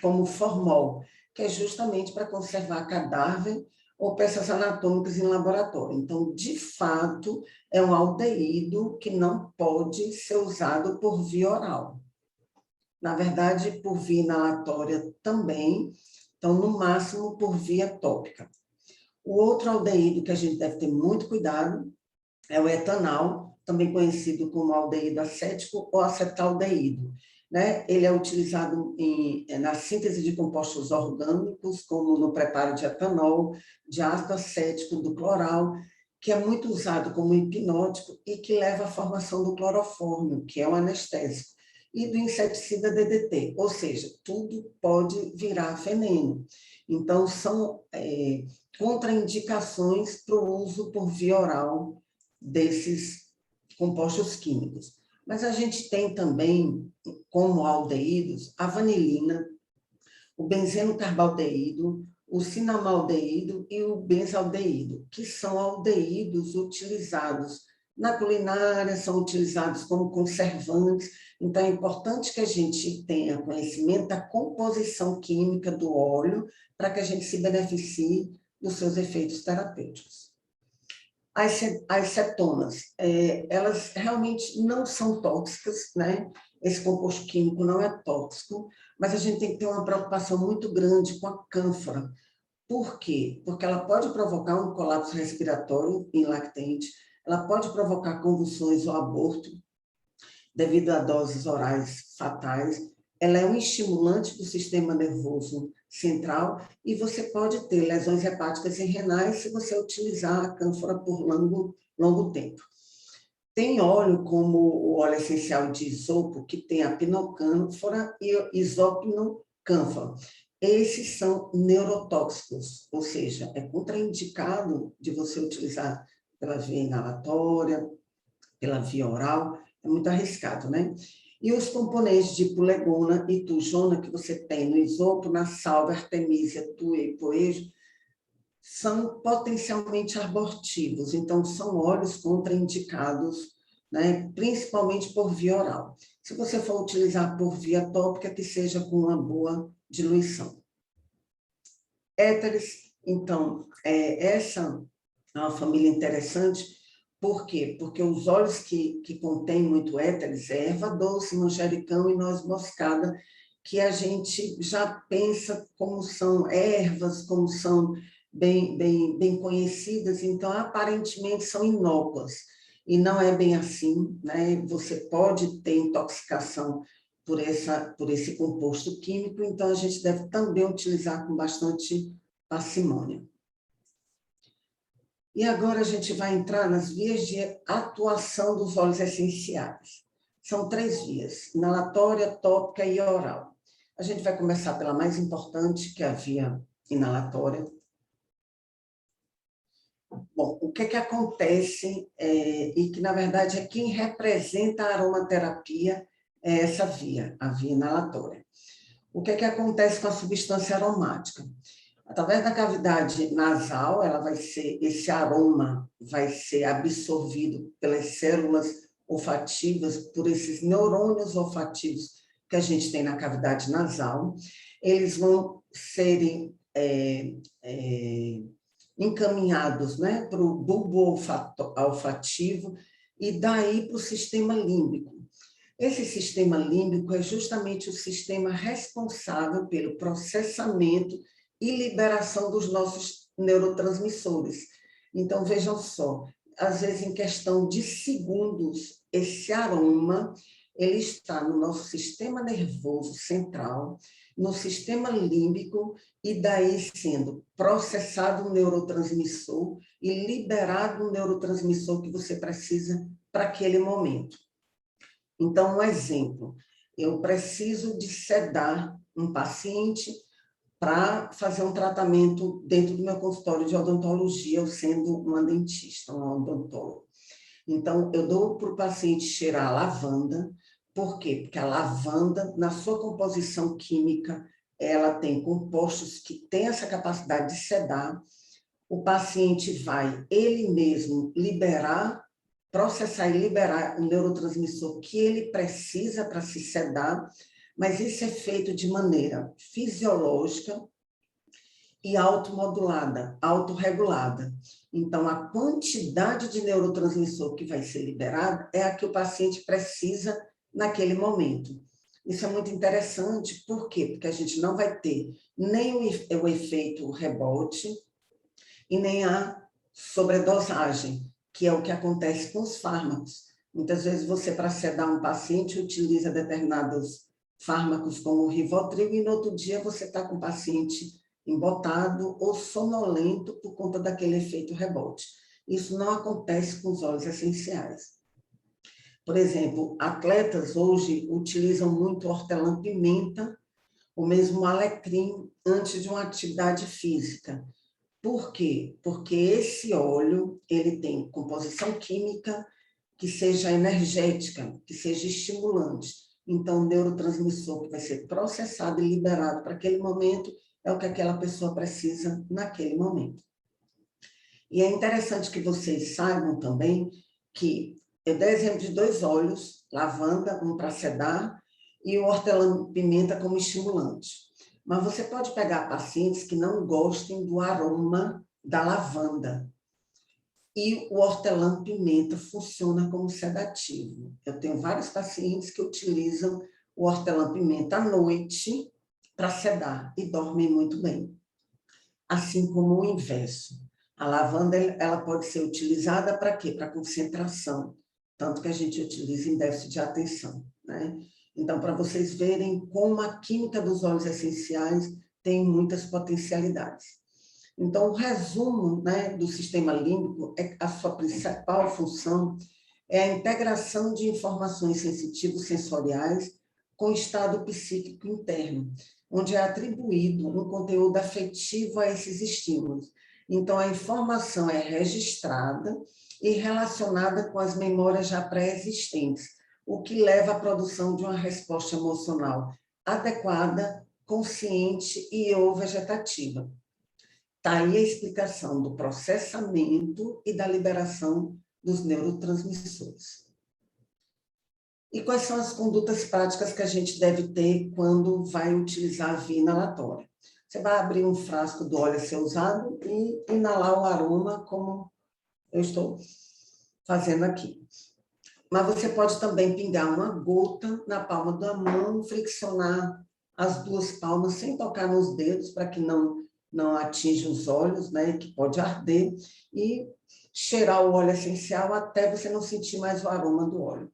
como formol, que é justamente para conservar cadáver ou peças anatômicas em laboratório. Então, de fato, é um aldeído que não pode ser usado por via oral. Na verdade, por via inalatória também, então, no máximo, por via tópica. O outro aldeído que a gente deve ter muito cuidado é o etanal, também conhecido como aldeído acético ou acetaldeído, né? Ele é utilizado na síntese de compostos orgânicos, como no preparo de etanol, de ácido acético, do cloral, que é muito usado como hipnótico e que leva à formação do clorofórmio, que é um anestésico, e do inseticida DDT, ou seja, tudo pode virar veneno. Então, são contraindicações para o uso por via oral desses compostos químicos. Mas a gente tem também, como aldeídos, a vanilina, o benzeno carbaldeído, o cinamaldeído e o benzaldeído, que são aldeídos utilizados na culinária, são utilizados como conservantes. Então, é importante que a gente tenha conhecimento da composição química do óleo para que a gente se beneficie dos seus efeitos terapêuticos. As cetonas, elas realmente não são tóxicas, né? Esse composto químico não é tóxico, mas a gente tem que ter uma preocupação muito grande com a cânfora. Por quê? Porque ela pode provocar um colapso respiratório em lactente, ela pode provocar convulsões ou aborto devido a doses orais fatais, ela é um estimulante do sistema nervoso central e você pode ter lesões hepáticas e renais se você utilizar a cânfora por longo tempo. Tem óleo como o óleo essencial de isopo, que tem a pinocânfora e isopinocânfora. Esses são neurotóxicos, ou seja, é contraindicado de você utilizar pela via inalatória, pela via oral, é muito arriscado, né? E os componentes de pulegona e tujona que você tem no isopo, na salva, artemisia, tue e poejo, são potencialmente abortivos, então são óleos contraindicados, né, principalmente por via oral. Se você for utilizar por via tópica, que seja com uma boa diluição. Éteres, então, essa é uma família interessante. Por quê? Porque os óleos que contêm muito éteres, erva doce, manjericão e noz moscada, que a gente já pensa como são ervas, como são bem conhecidas, então aparentemente são inócuas, e não é bem assim, né? Você pode ter intoxicação por esse composto químico, então a gente deve também utilizar com bastante parcimônia. E agora a gente vai entrar nas vias de atuação dos óleos essenciais. São 3 vias, inalatória, tópica e oral. A gente vai começar pela mais importante, que é a via inalatória. Bom, o que acontece, e que, na verdade, é quem representa a aromaterapia, é essa via, a via inalatória. O que acontece com a substância aromática? Através da cavidade nasal, esse aroma vai ser absorvido pelas células olfativas, por esses neurônios olfativos que a gente tem na cavidade nasal. Eles vão serem encaminhados, né, para o bulbo olfativo e daí para o sistema límbico. Esse sistema límbico é justamente o sistema responsável pelo processamento e liberação dos nossos neurotransmissores. Então, vejam só, às vezes, em questão de segundos, esse aroma, ele está no nosso sistema nervoso central, no sistema límbico, e daí sendo processado um neurotransmissor e liberado um neurotransmissor que você precisa para aquele momento. Então, um exemplo, eu preciso de sedar um paciente para fazer um tratamento dentro do meu consultório de odontologia, eu sendo uma dentista, uma odontóloga. Então, eu dou para o paciente cheirar lavanda. Por quê? Porque a lavanda, na sua composição química, ela tem compostos que têm essa capacidade de sedar. O paciente vai, ele mesmo, processar e liberar o neurotransmissor que ele precisa para se sedar, mas isso é feito de maneira fisiológica e automodulada, autorregulada. Então, a quantidade de neurotransmissor que vai ser liberada é a que o paciente precisa naquele momento. Isso é muito interessante, por quê? Porque a gente não vai ter nem o efeito rebote e nem a sobredosagem, que é o que acontece com os fármacos. Muitas vezes você, para sedar um paciente, utiliza determinados fármacos como o Rivotril e no outro dia você está com o paciente embotado ou sonolento por conta daquele efeito rebote. Isso não acontece com os óleos essenciais. Por exemplo, atletas hoje utilizam muito hortelã-pimenta, ou mesmo alecrim, antes de uma atividade física. Por quê? Porque esse óleo, ele tem composição química que seja energética, que seja estimulante. Então, o neurotransmissor que vai ser processado e liberado para aquele momento é o que aquela pessoa precisa naquele momento. E é interessante que vocês saibam também que eu dei exemplo de 2 óleos, lavanda, um para sedar, e o hortelã-pimenta como estimulante. Mas você pode pegar pacientes que não gostem do aroma da lavanda. E o hortelã-pimenta funciona como sedativo. Eu tenho vários pacientes que utilizam o hortelã-pimenta à noite para sedar e dormem muito bem. Assim como o inverso. A lavanda, ela pode ser utilizada para quê? Para concentração, tanto que a gente utiliza em déficit de atenção, né? Então, para vocês verem como a química dos óleos essenciais tem muitas potencialidades. Então, o resumo, né, do sistema límbico, é a sua principal função é a integração de informações sensitivas sensoriais com o estado psíquico interno, onde é atribuído um conteúdo afetivo a esses estímulos. Então, a informação é registrada e relacionada com as memórias já pré-existentes, o que leva à produção de uma resposta emocional adequada, consciente e ou vegetativa. Está aí a explicação do processamento e da liberação dos neurotransmissores. E quais são as condutas práticas que a gente deve ter quando vai utilizar a via inalatória? Você vai abrir um frasco do óleo a ser usado e inalar o aroma, como eu estou fazendo aqui. Mas você pode também pingar uma gota na palma da mão, friccionar as 2 palmas sem tocar nos dedos, para que não atinja os olhos, né, que pode arder, e cheirar o óleo essencial até você não sentir mais o aroma do óleo.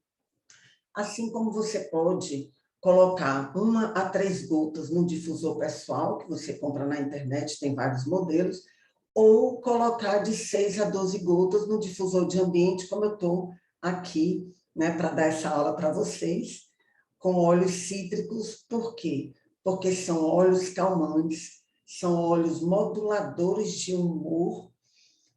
Assim como você pode colocar 1 a 3 gotas no difusor pessoal, que você compra na internet, tem vários modelos, ou colocar de 6 a 12 gotas no difusor de ambiente, como eu estou aqui, né, para dar essa aula para vocês, com óleos cítricos. Por quê? Porque são óleos calmantes, são óleos moduladores de humor,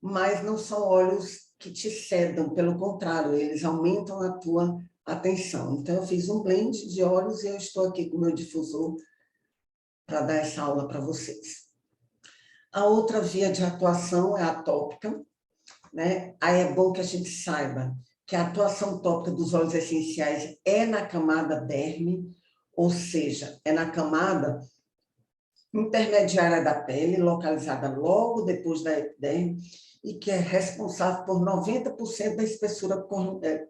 mas não são óleos que te sedam, pelo contrário, eles aumentam a tua atenção. Então, eu fiz um blend de óleos e eu estou aqui com o meu difusor para dar essa aula para vocês. A outra via de atuação é a tópica, né? Aí é bom que a gente saiba que a atuação tópica dos óleos essenciais é na camada derme, ou seja, é na camada intermediária da pele, localizada logo depois da epiderme, e que é responsável por 90% da espessura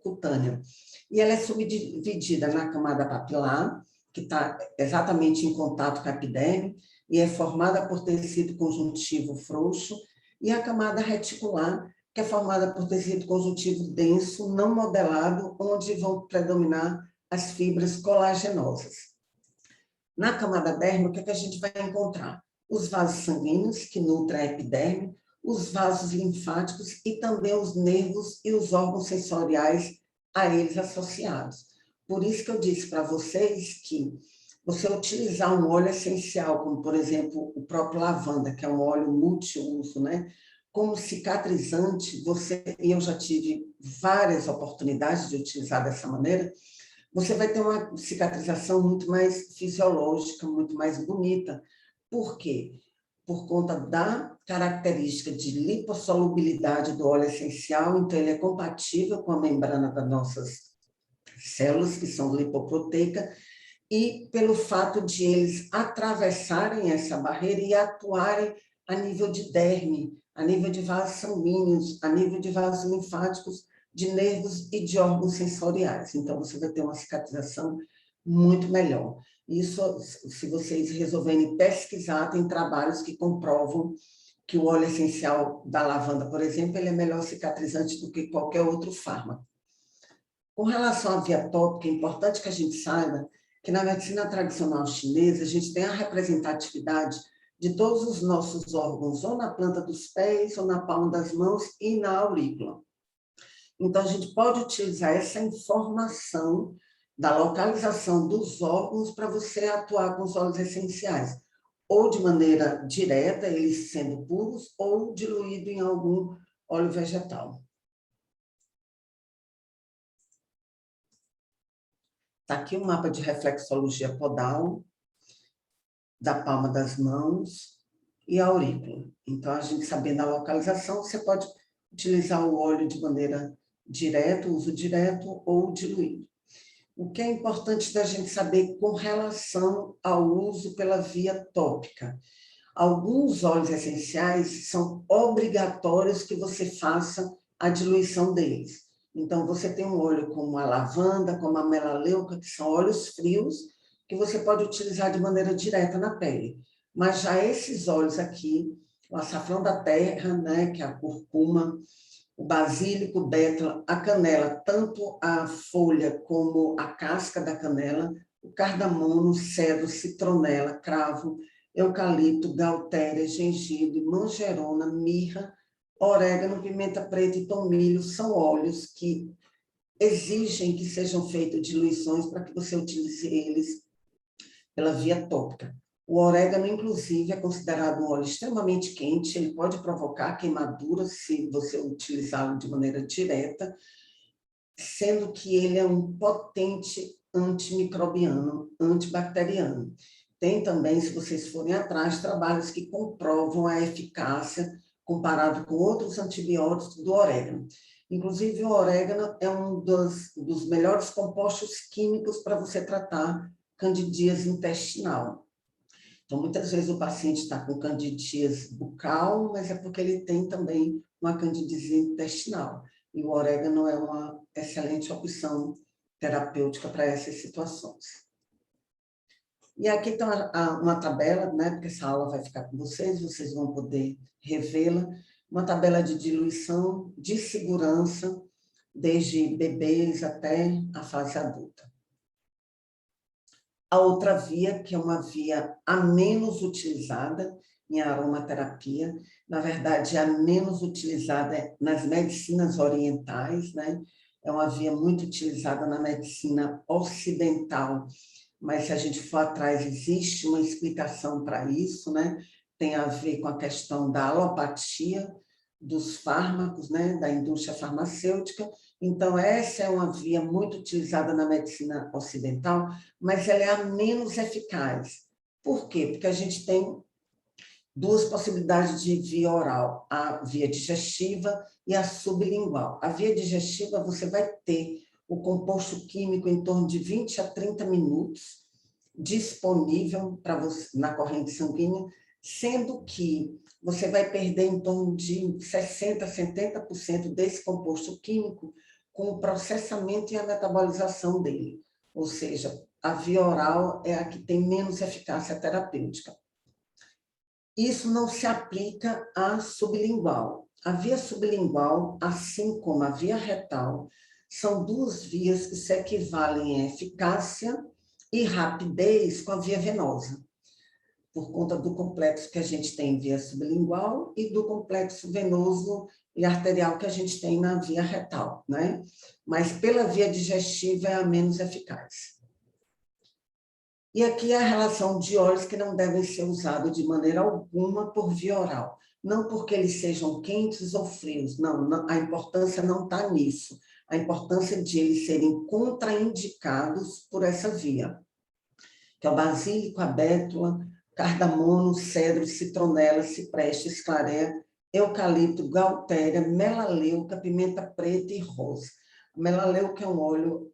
cutânea. E ela é subdividida na camada papilar, que está exatamente em contato com a epiderme, e é formada por tecido conjuntivo frouxo, e a camada reticular, que é formada por tecido conjuntivo denso, não modelado, onde vão predominar as fibras colagenosas. Na camada derme, o que a gente vai encontrar? Os vasos sanguíneos, que nutrem a epiderme, os vasos linfáticos e também os nervos e os órgãos sensoriais a eles associados. Por isso que eu disse para vocês que você utilizar um óleo essencial, como, por exemplo, o próprio lavanda, que é um óleo multiuso, né? Como cicatrizante, e eu já tive várias oportunidades de utilizar dessa maneira, você vai ter uma cicatrização muito mais fisiológica, muito mais bonita. Por quê? Por conta da característica de lipossolubilidade do óleo essencial, então ele é compatível com a membrana das nossas células, que são lipoproteicas, e pelo fato de eles atravessarem essa barreira e atuarem a nível de derme, a nível de vasos sanguíneos, a nível de vasos linfáticos, de nervos e de órgãos sensoriais. Então, você vai ter uma cicatrização muito melhor. Isso, se vocês resolverem pesquisar, tem trabalhos que comprovam que o óleo essencial da lavanda, por exemplo, ele é melhor cicatrizante do que qualquer outro fármaco. Com relação à via tópica, é importante que a gente saiba que na medicina tradicional chinesa, a gente tem a representatividade de todos os nossos órgãos, ou na planta dos pés, ou na palma das mãos e na aurícula. Então, a gente pode utilizar essa informação da localização dos órgãos para você atuar com os óleos essenciais, ou de maneira direta, eles sendo puros, ou diluído em algum óleo vegetal. Está aqui o mapa de reflexologia podal, da palma das mãos e a aurícula. Então, a gente sabendo a localização, você pode utilizar o óleo de maneira direta, uso direto ou diluído. O que é importante da gente saber com relação ao uso pela via tópica. Alguns óleos essenciais são obrigatórios que você faça a diluição deles. Então, você tem um óleo como a lavanda, como a melaleuca, que são óleos frios, que você pode utilizar de maneira direta na pele. Mas já esses óleos aqui, o açafrão da terra, né, que é a curcuma, o basílico, bétala, a canela, tanto a folha como a casca da canela, o cardamomo, cedro, citronela, cravo, eucalipto, galtéria, gengibre, manjerona, mirra, orégano, pimenta preta e tomilho são óleos que exigem que sejam feitas diluições para que você utilize eles pela via tópica. O orégano, inclusive, é considerado um óleo extremamente quente, ele pode provocar queimadura se você utilizá-lo de maneira direta, sendo que ele é um potente antimicrobiano, antibacteriano. Tem também, se vocês forem atrás, trabalhos que comprovam a eficácia comparado com outros antibióticos do orégano. Inclusive, o orégano é um dos melhores compostos químicos para você tratar candidíase intestinal. Então, muitas vezes o paciente está com candidíase bucal, mas é porque ele tem também uma candidíase intestinal. E o orégano é uma excelente opção terapêutica para essas situações. E aqui está uma tabela, né, porque essa aula vai ficar com vocês vão poder revê-la, uma tabela de diluição de segurança, desde bebês até a fase adulta. A outra via, que é uma via a menos utilizada em aromaterapia, na verdade, a menos utilizada nas medicinas orientais, né? É uma via muito utilizada na medicina ocidental, mas se a gente for atrás, existe uma explicação para isso, né? Tem a ver com a questão da alopatia, dos fármacos, né? Da indústria farmacêutica. Então, essa é uma via muito utilizada na medicina ocidental, mas ela é a menos eficaz. Por quê? Porque a gente tem duas possibilidades de via oral, a via digestiva e a sublingual. A via digestiva, você vai ter o composto químico em torno de 20 a 30 minutos disponível para você na corrente sanguínea, sendo que você vai perder em torno de 60% a 70% desse composto químico com o processamento e a metabolização dele. Ou seja, a via oral é a que tem menos eficácia terapêutica. Isso não se aplica à sublingual. A via sublingual, assim como a via retal, são duas vias que se equivalem em eficácia e rapidez com a via venosa, por conta do complexo que a gente tem em via sublingual e do complexo venoso e arterial que a gente tem na via retal, né? Mas pela via digestiva é a menos eficaz. E aqui a relação de óleos que não devem ser usados de maneira alguma por via oral. Não porque eles sejam quentes ou frios, não, a importância não está nisso. A importância de eles serem contraindicados por essa via, que é o basílico, a bétula, cardamomo, cedro, citronela, cipreste, esclareia, eucalipto, galtéria, melaleuca, pimenta preta e rosa. A melaleuca é um óleo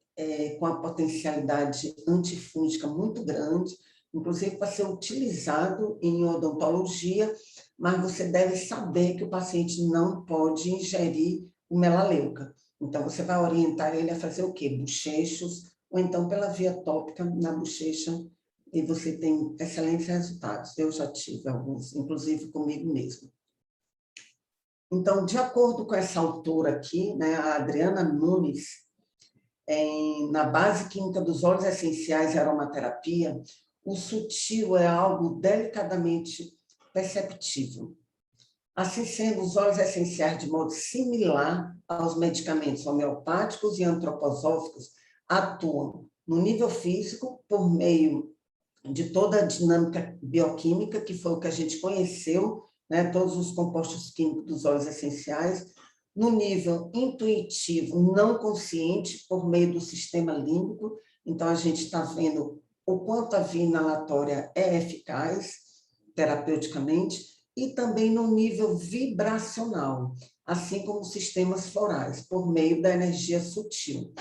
com a potencialidade antifúngica muito grande, inclusive para ser utilizado em odontologia, mas você deve saber que o paciente não pode ingerir o melaleuca. Então, você vai orientar ele a fazer o quê? Bochechos, ou então pela via tópica na bochecha, e você tem excelentes resultados. Eu já tive alguns, inclusive comigo mesmo. Então, de acordo com essa autora aqui, né, a Adriana Nunes, na base química dos óleos essenciais e aromaterapia, o sutil é algo delicadamente perceptível. Assim sendo, os óleos essenciais, de modo similar aos medicamentos homeopáticos e antroposóficos, atuam no nível físico por meio de toda a dinâmica bioquímica, que foi o que a gente conheceu, né, todos os compostos químicos dos óleos essenciais, no nível intuitivo, não consciente, por meio do sistema límbico. Então, a gente está vendo o quanto a via inalatória é eficaz terapeuticamente e também no nível vibracional, assim como sistemas florais, por meio da energia sutil.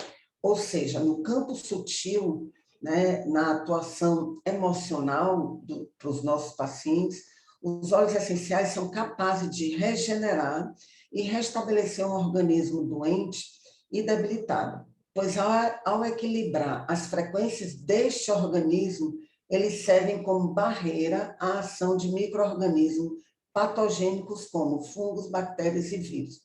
Ou seja, no campo sutil, né, na atuação emocional para os nossos pacientes, os óleos essenciais são capazes de regenerar e restabelecer um organismo doente e debilitado, pois ao equilibrar as frequências deste organismo, eles servem como barreira à ação de micro-organismos patogênicos como fungos, bactérias e vírus.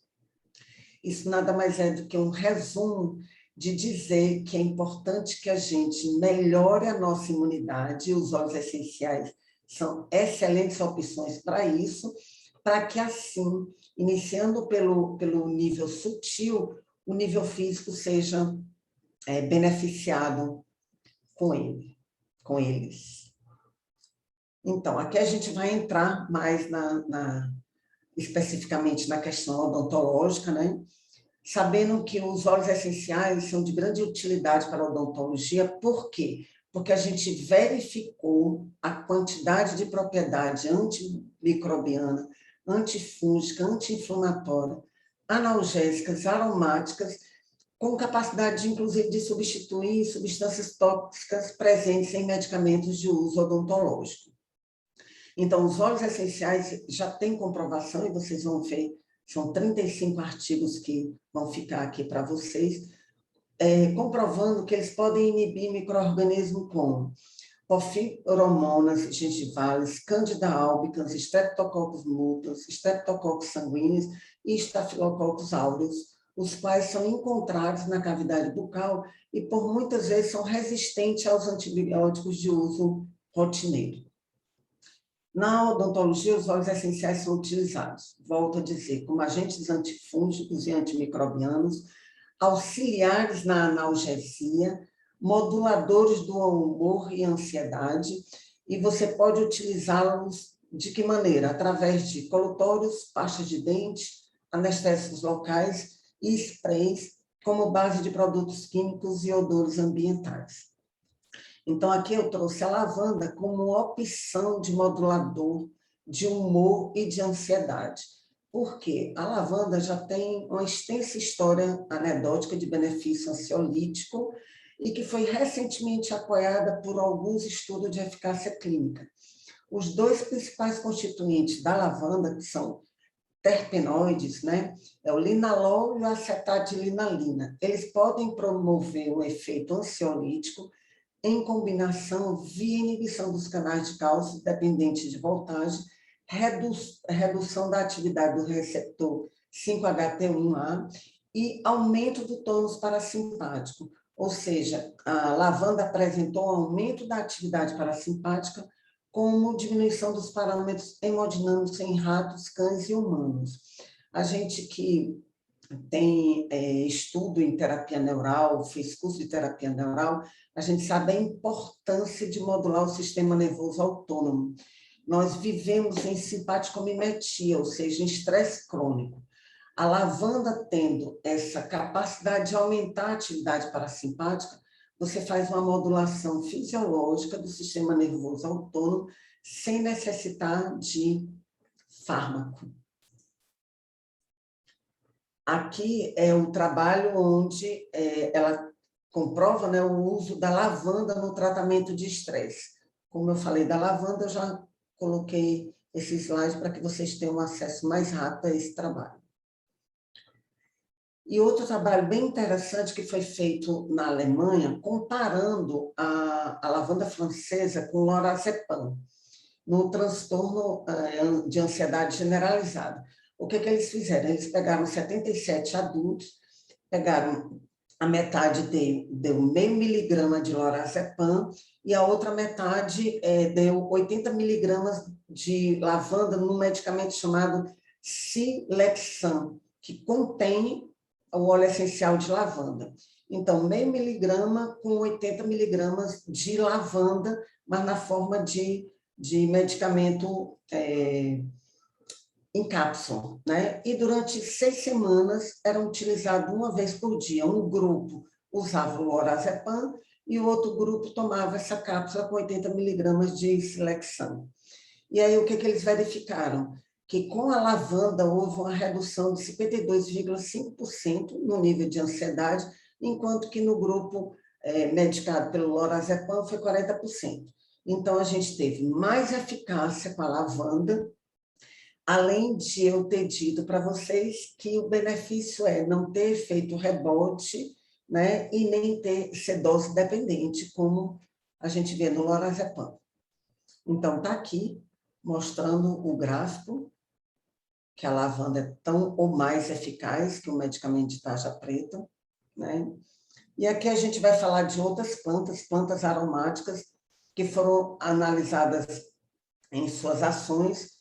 Isso nada mais é do que um resumo de dizer que é importante que a gente melhore a nossa imunidade, e os óleos essenciais são excelentes opções para isso, para que assim, iniciando pelo nível sutil, o nível físico seja beneficiado com eles. Então, aqui a gente vai entrar mais especificamente na questão odontológica, né? Sabendo que os óleos essenciais são de grande utilidade para a odontologia. Por quê? Porque a gente verificou a quantidade de propriedade antimicrobiana, antifúngica, anti-inflamatória, analgésicas, aromáticas, com capacidade, inclusive, de substituir substâncias tóxicas presentes em medicamentos de uso odontológico. Então, os óleos essenciais já têm comprovação, e vocês vão ver, são 35 artigos que vão ficar aqui para vocês, comprovando que eles podem inibir micro-organismos como porfiromonas gengivales, Candida albicans, Streptococcus mutans, Streptococcus sanguíneos e Staphylococcus aureus, os quais são encontrados na cavidade bucal e, por muitas vezes, são resistentes aos antibióticos de uso rotineiro. Na odontologia, os óleos essenciais são utilizados, volto a dizer, como agentes antifúngicos e antimicrobianos, auxiliares na analgesia, moduladores do humor e ansiedade, e você pode utilizá-los de que maneira? Através de colutórios, pastas de dente, anestésicos locais e sprays, como base de produtos químicos e odores ambientais. Então, aqui eu trouxe a lavanda como opção de modulador de humor e de ansiedade. Por quê? A lavanda já tem uma extensa história anedótica de benefício ansiolítico e que foi recentemente apoiada por alguns estudos de eficácia clínica. Os dois principais constituintes da lavanda, que são terpenoides, né? É o linalol e o acetato de linalina. Eles podem promover um efeito ansiolítico em combinação via inibição dos canais de cálcio dependentes de voltagem, redução da atividade do receptor 5-HT1A e aumento do tônus parasimpático, ou seja, a lavanda apresentou aumento da atividade parasimpática como diminuição dos parâmetros hemodinâmicos em ratos, cães e humanos. A gente que tem estudo em terapia neural, fez curso de terapia neural, a gente sabe a importância de modular o sistema nervoso autônomo. Nós vivemos em simpaticomimetia, ou seja, em estresse crônico. A lavanda tendo essa capacidade de aumentar a atividade parasimpática, você faz uma modulação fisiológica do sistema nervoso autônomo sem necessitar de fármaco. Aqui é um trabalho onde ela comprova, né, o uso da lavanda no tratamento de estresse. Como eu falei da lavanda, eu já coloquei esse slide para que vocês tenham acesso mais rápido a esse trabalho. E outro trabalho bem interessante que foi feito na Alemanha, comparando a lavanda francesa com o lorazepam, no transtorno de ansiedade generalizada. O que eles fizeram? Eles pegaram 77 adultos, pegaram a metade deu meio miligrama de lorazepam e a outra metade deu 80 miligramas de lavanda num medicamento chamado Silexan, que contém o óleo essencial de lavanda. Então, meio miligrama com 80 miligramas de lavanda, mas na forma de medicamento em cápsula, né? E durante 6 semanas eram utilizados uma vez por dia. Um grupo usava o lorazepam e o outro grupo tomava essa cápsula com 80 miligramas de Silexan. E aí, o que eles verificaram? Que com a lavanda houve uma redução de 52,5% no nível de ansiedade, enquanto que no grupo medicado pelo lorazepam foi 40%. Então, a gente teve mais eficácia com a lavanda, além de eu ter dito para vocês que o benefício é não ter efeito rebote, né, e nem ser dose dependente, como a gente vê no lorazepam. Então, está aqui, mostrando o gráfico, que a lavanda é tão ou mais eficaz que o medicamento de tarja preta, né? E aqui a gente vai falar de outras plantas aromáticas que foram analisadas em suas ações,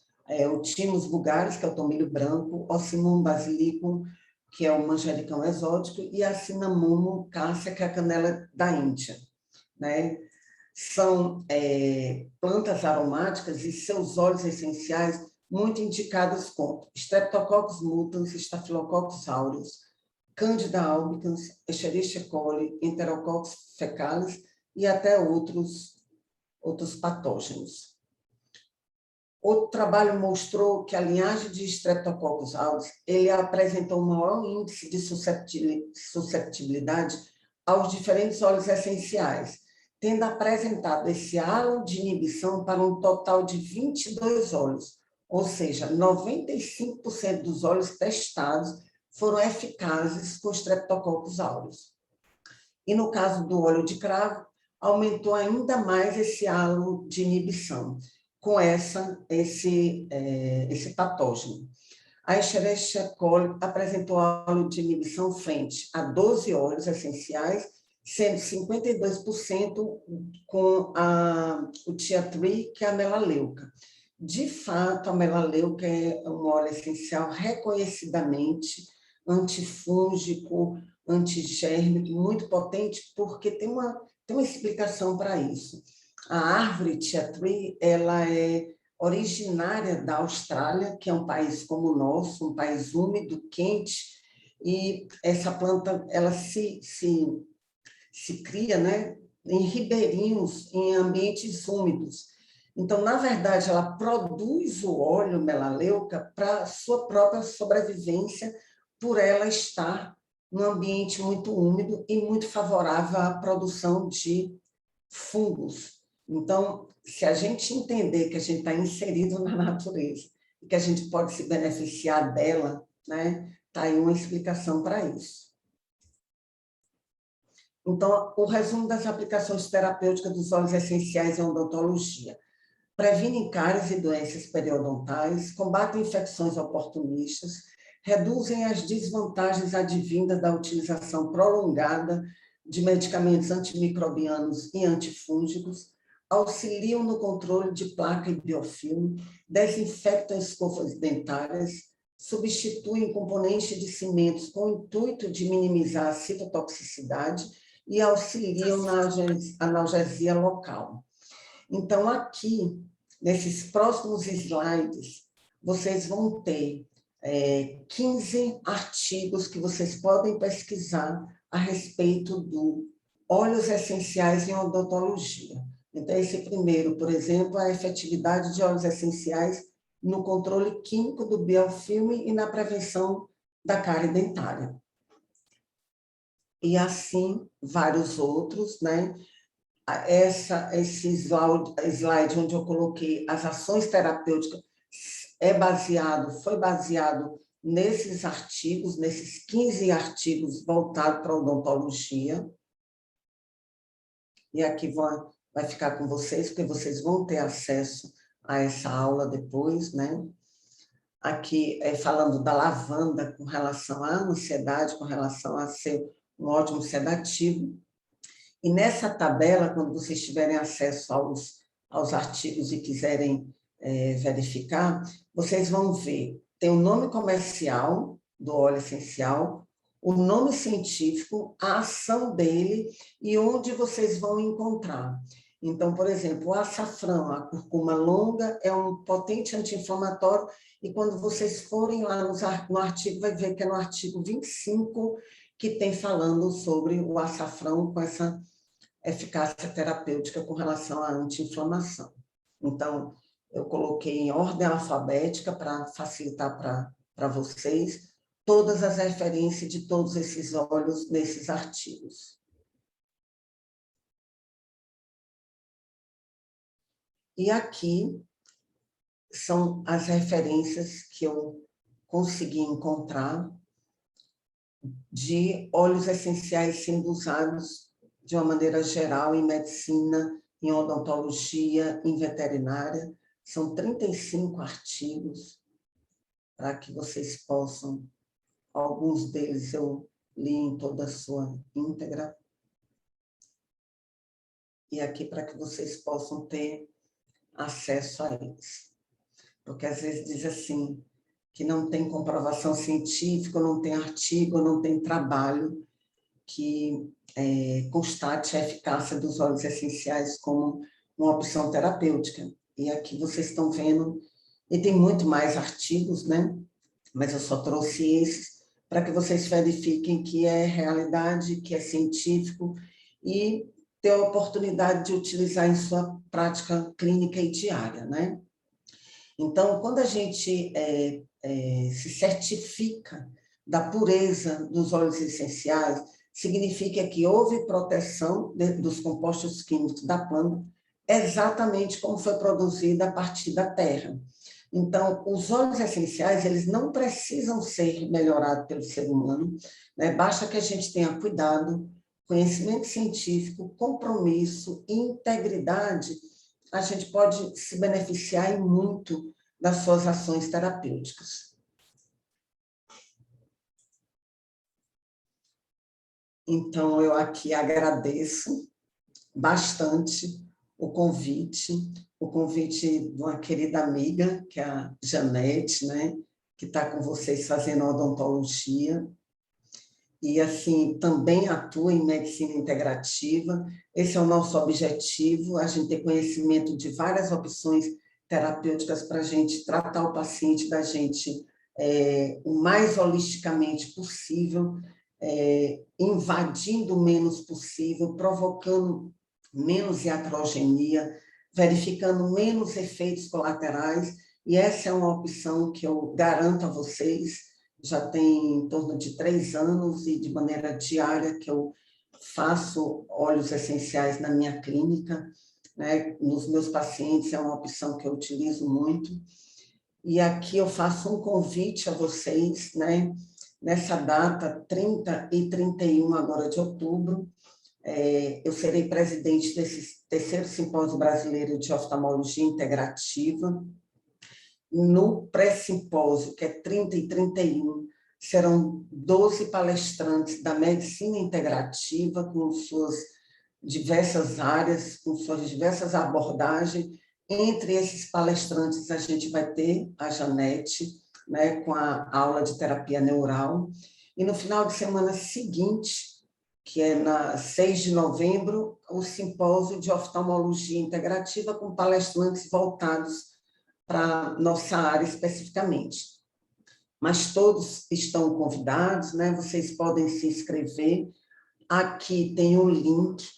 o Thymus vulgaris, que é o tomilho branco, Ocimum basilicum, que é o manjericão exótico, e a Cinnamomum cassia, que é a canela da Índia, né? São plantas aromáticas e seus óleos essenciais muito indicados com Streptococcus mutans, Staphylococcus aureus, Candida albicans, Escherichia coli, Enterococcus fecalis e até outros patógenos. Outro trabalho mostrou que a linhagem de Streptococcus aureus ele apresentou um maior índice de susceptibilidade aos diferentes óleos essenciais, tendo apresentado esse halo de inibição para um total de 22 óleos, ou seja, 95% dos óleos testados foram eficazes com Streptococcus aureus. E no caso do óleo de cravo, aumentou ainda mais esse halo de inibição, com esse patógeno. A Escherichia coli apresentou halo de inibição frente a 12 óleos essenciais, sendo 52% com o tia tree, que é a melaleuca. De fato, a melaleuca é um óleo essencial reconhecidamente antifúngico, antigérmico, muito potente, porque tem uma explicação para isso. A árvore tia tree, ela é originária da Austrália, que é um país como o nosso, um país úmido, quente, e essa planta ela se cria, né, em ribeirinhos, em ambientes úmidos. Então, na verdade, ela produz o óleo melaleuca para sua própria sobrevivência, por ela estar num ambiente muito úmido e muito favorável à produção de fungos. Então, se a gente entender que a gente está inserido na natureza e que a gente pode se beneficiar dela, né, está aí uma explicação para isso. Então, o resumo das aplicações terapêuticas dos óleos essenciais em odontologia. Previnem cáries e doenças periodontais, combatem infecções oportunistas, reduzem as desvantagens advindas da utilização prolongada de medicamentos antimicrobianos e antifúngicos, auxiliam no controle de placa e biofilme, desinfectam escovas dentárias, substituem componentes de cimentos com o intuito de minimizar a citotoxicidade e auxiliam na analgesia local. Então, aqui, nesses próximos slides, vocês vão ter 15 artigos que vocês podem pesquisar a respeito do óleos essenciais em odontologia. Então, esse primeiro, por exemplo, a efetividade de óleos essenciais no controle químico do biofilme e na prevenção da cárie dentária. E assim, vários outros, né? Esse slide onde eu coloquei as ações terapêuticas foi baseado nesses artigos, nesses 15 artigos voltados para a odontologia. E aqui vai ficar com vocês, porque vocês vão ter acesso a essa aula depois, né? Aqui falando da lavanda com relação à ansiedade, com relação a ser um ótimo sedativo. E nessa tabela, quando vocês tiverem acesso aos artigos e quiserem verificar, vocês vão ver, tem o nome comercial do óleo essencial, o nome científico, a ação dele e onde vocês vão encontrar. Então, por exemplo, o açafrão, a curcuma longa, é um potente anti-inflamatório, e quando vocês forem lá no artigo, vai ver que é no artigo 25 que tem falando sobre o açafrão com essa eficácia terapêutica com relação à anti-inflamação. Então, eu coloquei em ordem alfabética para facilitar para vocês todas as referências de todos esses óleos nesses artigos. E aqui são as referências que eu consegui encontrar de óleos essenciais sendo usados de uma maneira geral em medicina, em odontologia, em veterinária. São 35 artigos para que vocês possam, alguns deles eu li em toda a sua íntegra, e aqui para que vocês possam ter acesso a eles. Porque às vezes diz assim, que não tem comprovação científica, não tem artigo, não tem trabalho que constate a eficácia dos óleos essenciais como uma opção terapêutica. E aqui vocês estão vendo, e tem muito mais artigos, né? Mas eu só trouxe esses para que vocês verifiquem que é realidade, que é científico e ter a oportunidade de utilizar em sua prática clínica e diária, né? Então, quando a gente se certifica da pureza dos óleos essenciais, significa que houve proteção dos compostos químicos da planta, exatamente como foi produzida a partir da terra. Então, os óleos essenciais, eles não precisam ser melhorados pelo ser humano, né? Basta que a gente tenha cuidado, conhecimento científico, compromisso e integridade, a gente pode se beneficiar muito das suas ações terapêuticas. Então, eu aqui agradeço bastante o convite de uma querida amiga, que é a Janete, né, que está com vocês fazendo odontologia, e assim, também atua em medicina integrativa. Esse é o nosso objetivo, a gente ter conhecimento de várias opções terapêuticas para a gente tratar o paciente da gente o mais holisticamente possível, invadindo o menos possível, provocando menos iatrogenia, verificando menos efeitos colaterais, e essa é uma opção que eu garanto a vocês, já tem em torno de 3 anos e de maneira diária que eu faço óleos essenciais na minha clínica, né? Nos meus pacientes é uma opção que eu utilizo muito, e aqui eu faço um convite a vocês, né? Nessa data, 30 e 31 agora de outubro, eu serei presidente desse 3º Simpósio Brasileiro de Oftalmologia Integrativa. No pré-simpósio, que é 30 e 31, serão 12 palestrantes da medicina integrativa, com suas diversas áreas, com suas diversas abordagens. Entre esses palestrantes, a gente vai ter a Janete, né, com a aula de terapia neural. E no final de semana seguinte, que é na 6 de novembro, o simpósio de oftalmologia integrativa, com palestrantes voltados para nossa área especificamente. Mas todos estão convidados, né? Vocês podem se inscrever. Aqui tem um link.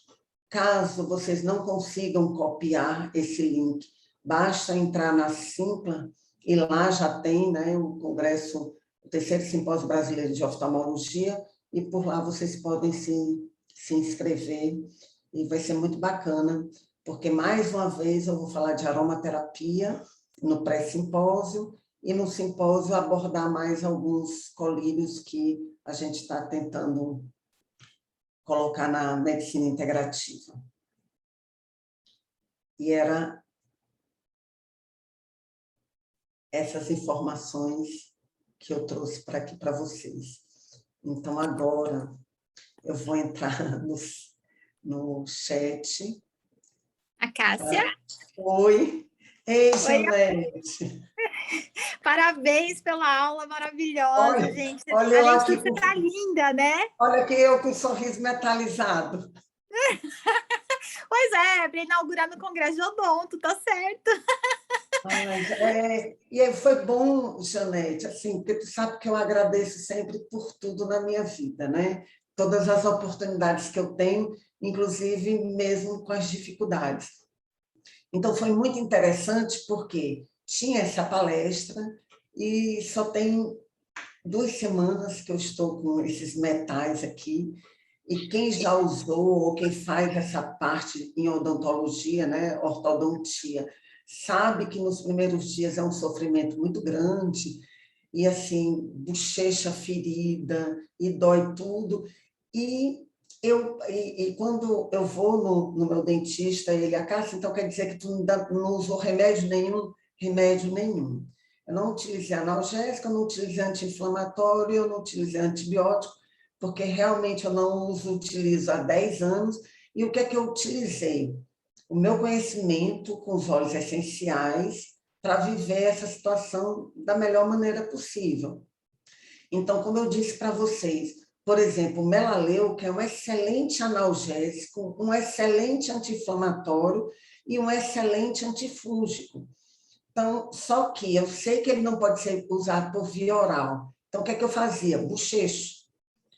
Caso vocês não consigam copiar esse link, basta entrar na Simpla e lá já tem, né, o Congresso, o 3º Simpósio Brasileiro de Oftalmologia, e por lá vocês podem se inscrever, e vai ser muito bacana, porque mais uma vez eu vou falar de aromaterapia no pré-simpósio, e no simpósio abordar mais alguns colírios que a gente está tentando colocar na medicina integrativa. E era essas informações que eu trouxe para aqui para vocês. Então, agora, eu vou entrar no chat. A Cássia. Oi. Ei, Janete. Parabéns pela aula maravilhosa, Olha, gente. Olha A aqui, gente está linda, né? Olha que eu com um sorriso metalizado. Pois é, para inaugurar no Congresso de Odonto, tá certo. E foi bom, Janete, assim, porque tu sabe que eu agradeço sempre por tudo na minha vida, né? todas as oportunidades que eu tenho, inclusive mesmo com as dificuldades. Então, foi muito interessante porque tinha essa palestra e só tem 2 semanas que eu estou com esses metais aqui, e quem já usou, ou quem faz essa parte em odontologia, né, ortodontia, sabe que nos primeiros dias é um sofrimento muito grande, e assim, bochecha ferida, e dói tudo. E quando eu vou no meu dentista, ele, Cássia, então quer dizer que tu não usou remédio nenhum? Remédio nenhum. Eu não utilizei analgésico, eu não utilizei anti-inflamatório, eu não utilizei antibiótico, porque realmente eu não utilizo há 10 anos. E o que é que eu utilizei? O meu conhecimento com os óleos essenciais para viver essa situação da melhor maneira possível. Então, como eu disse para vocês, por exemplo, o melaleu, que é um excelente analgésico, um excelente anti-inflamatório e um excelente antifúngico. Então, só que eu sei que ele não pode ser usado por via oral. Então, o que é que eu fazia? Bochecho.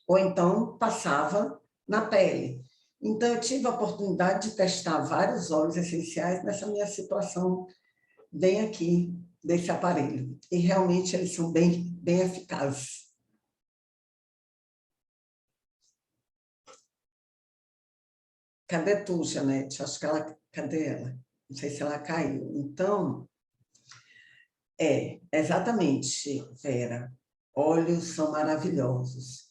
Ou então, passava na pele. Então, eu tive a oportunidade de testar vários óleos essenciais nessa minha situação bem aqui, desse aparelho. E realmente eles são bem eficazes. Cadê tu, Janete? Acho que ela... Cadê ela? Não sei se ela caiu. Então, exatamente, Vera. Óleos são maravilhosos.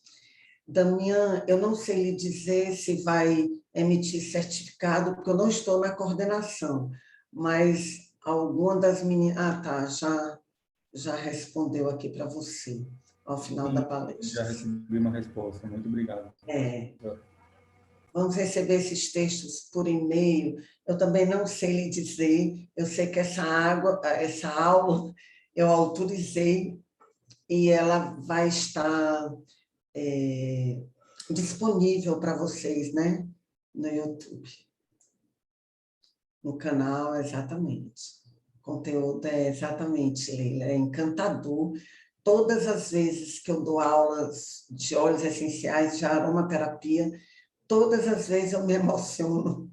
Damian, eu não sei lhe dizer se vai emitir certificado, porque eu não estou na coordenação, mas alguma das meninas... Ah, tá, já respondeu aqui para você, ao final da palestra. Já recebi uma resposta, muito obrigado. Vamos receber esses textos por e-mail. Eu também não sei lhe dizer, eu sei que essa aula eu autorizei e ela vai estar disponível para vocês, né? No YouTube. No canal, exatamente. O conteúdo é exatamente, Leila, é encantador. Todas as vezes que eu dou aulas de óleos essenciais, de aromaterapia, todas as vezes eu me emociono.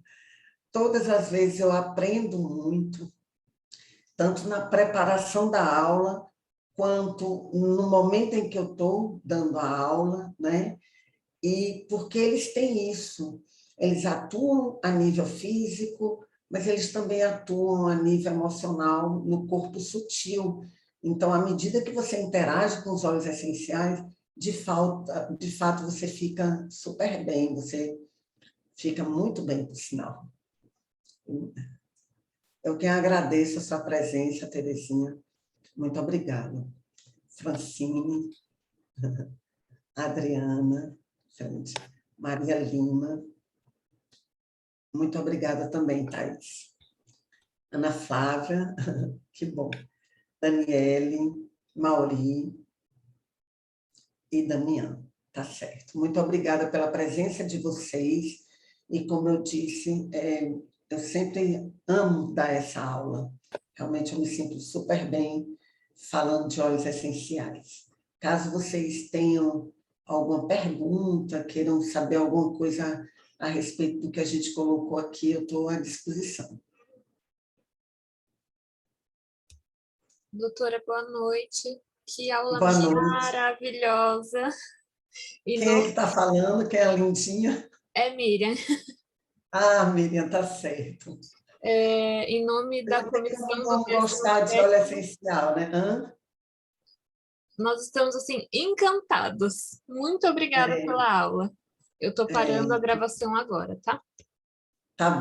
Todas as vezes eu aprendo muito, tanto na preparação da aula, quanto no momento em que eu estou dando a aula, né? E porque eles têm isso, eles atuam a nível físico, mas eles também atuam a nível emocional, no corpo sutil. Então, à medida que você interage com os óleos essenciais, de fato, você fica super bem, você fica muito bem, por sinal. Eu que agradeço a sua presença, Terezinha. Muito obrigada. Francine, Adriana, Maria Lima. Muito obrigada também, Thais. Ana Flávia, que bom. Daniele, Mauri e Damião, tá certo. Muito obrigada pela presença de vocês. E, como eu disse, eu sempre amo dar essa aula. Realmente eu me sinto super bem falando de óleos essenciais. Caso vocês tenham alguma pergunta, queiram saber alguma coisa a respeito do que a gente colocou aqui, eu estou à disposição. Doutora, boa noite. Que aula Boa noite. maravilhosa. Quem é que está falando? Quem é a lindinha? É Miriam. Ah, Miriam, tá certo. Em nome da comissão do Vamos gostar de óleo essencial, né? Nós estamos, assim, encantados. Muito obrigada pela aula. Eu estou parando a gravação agora, tá? Tá bom.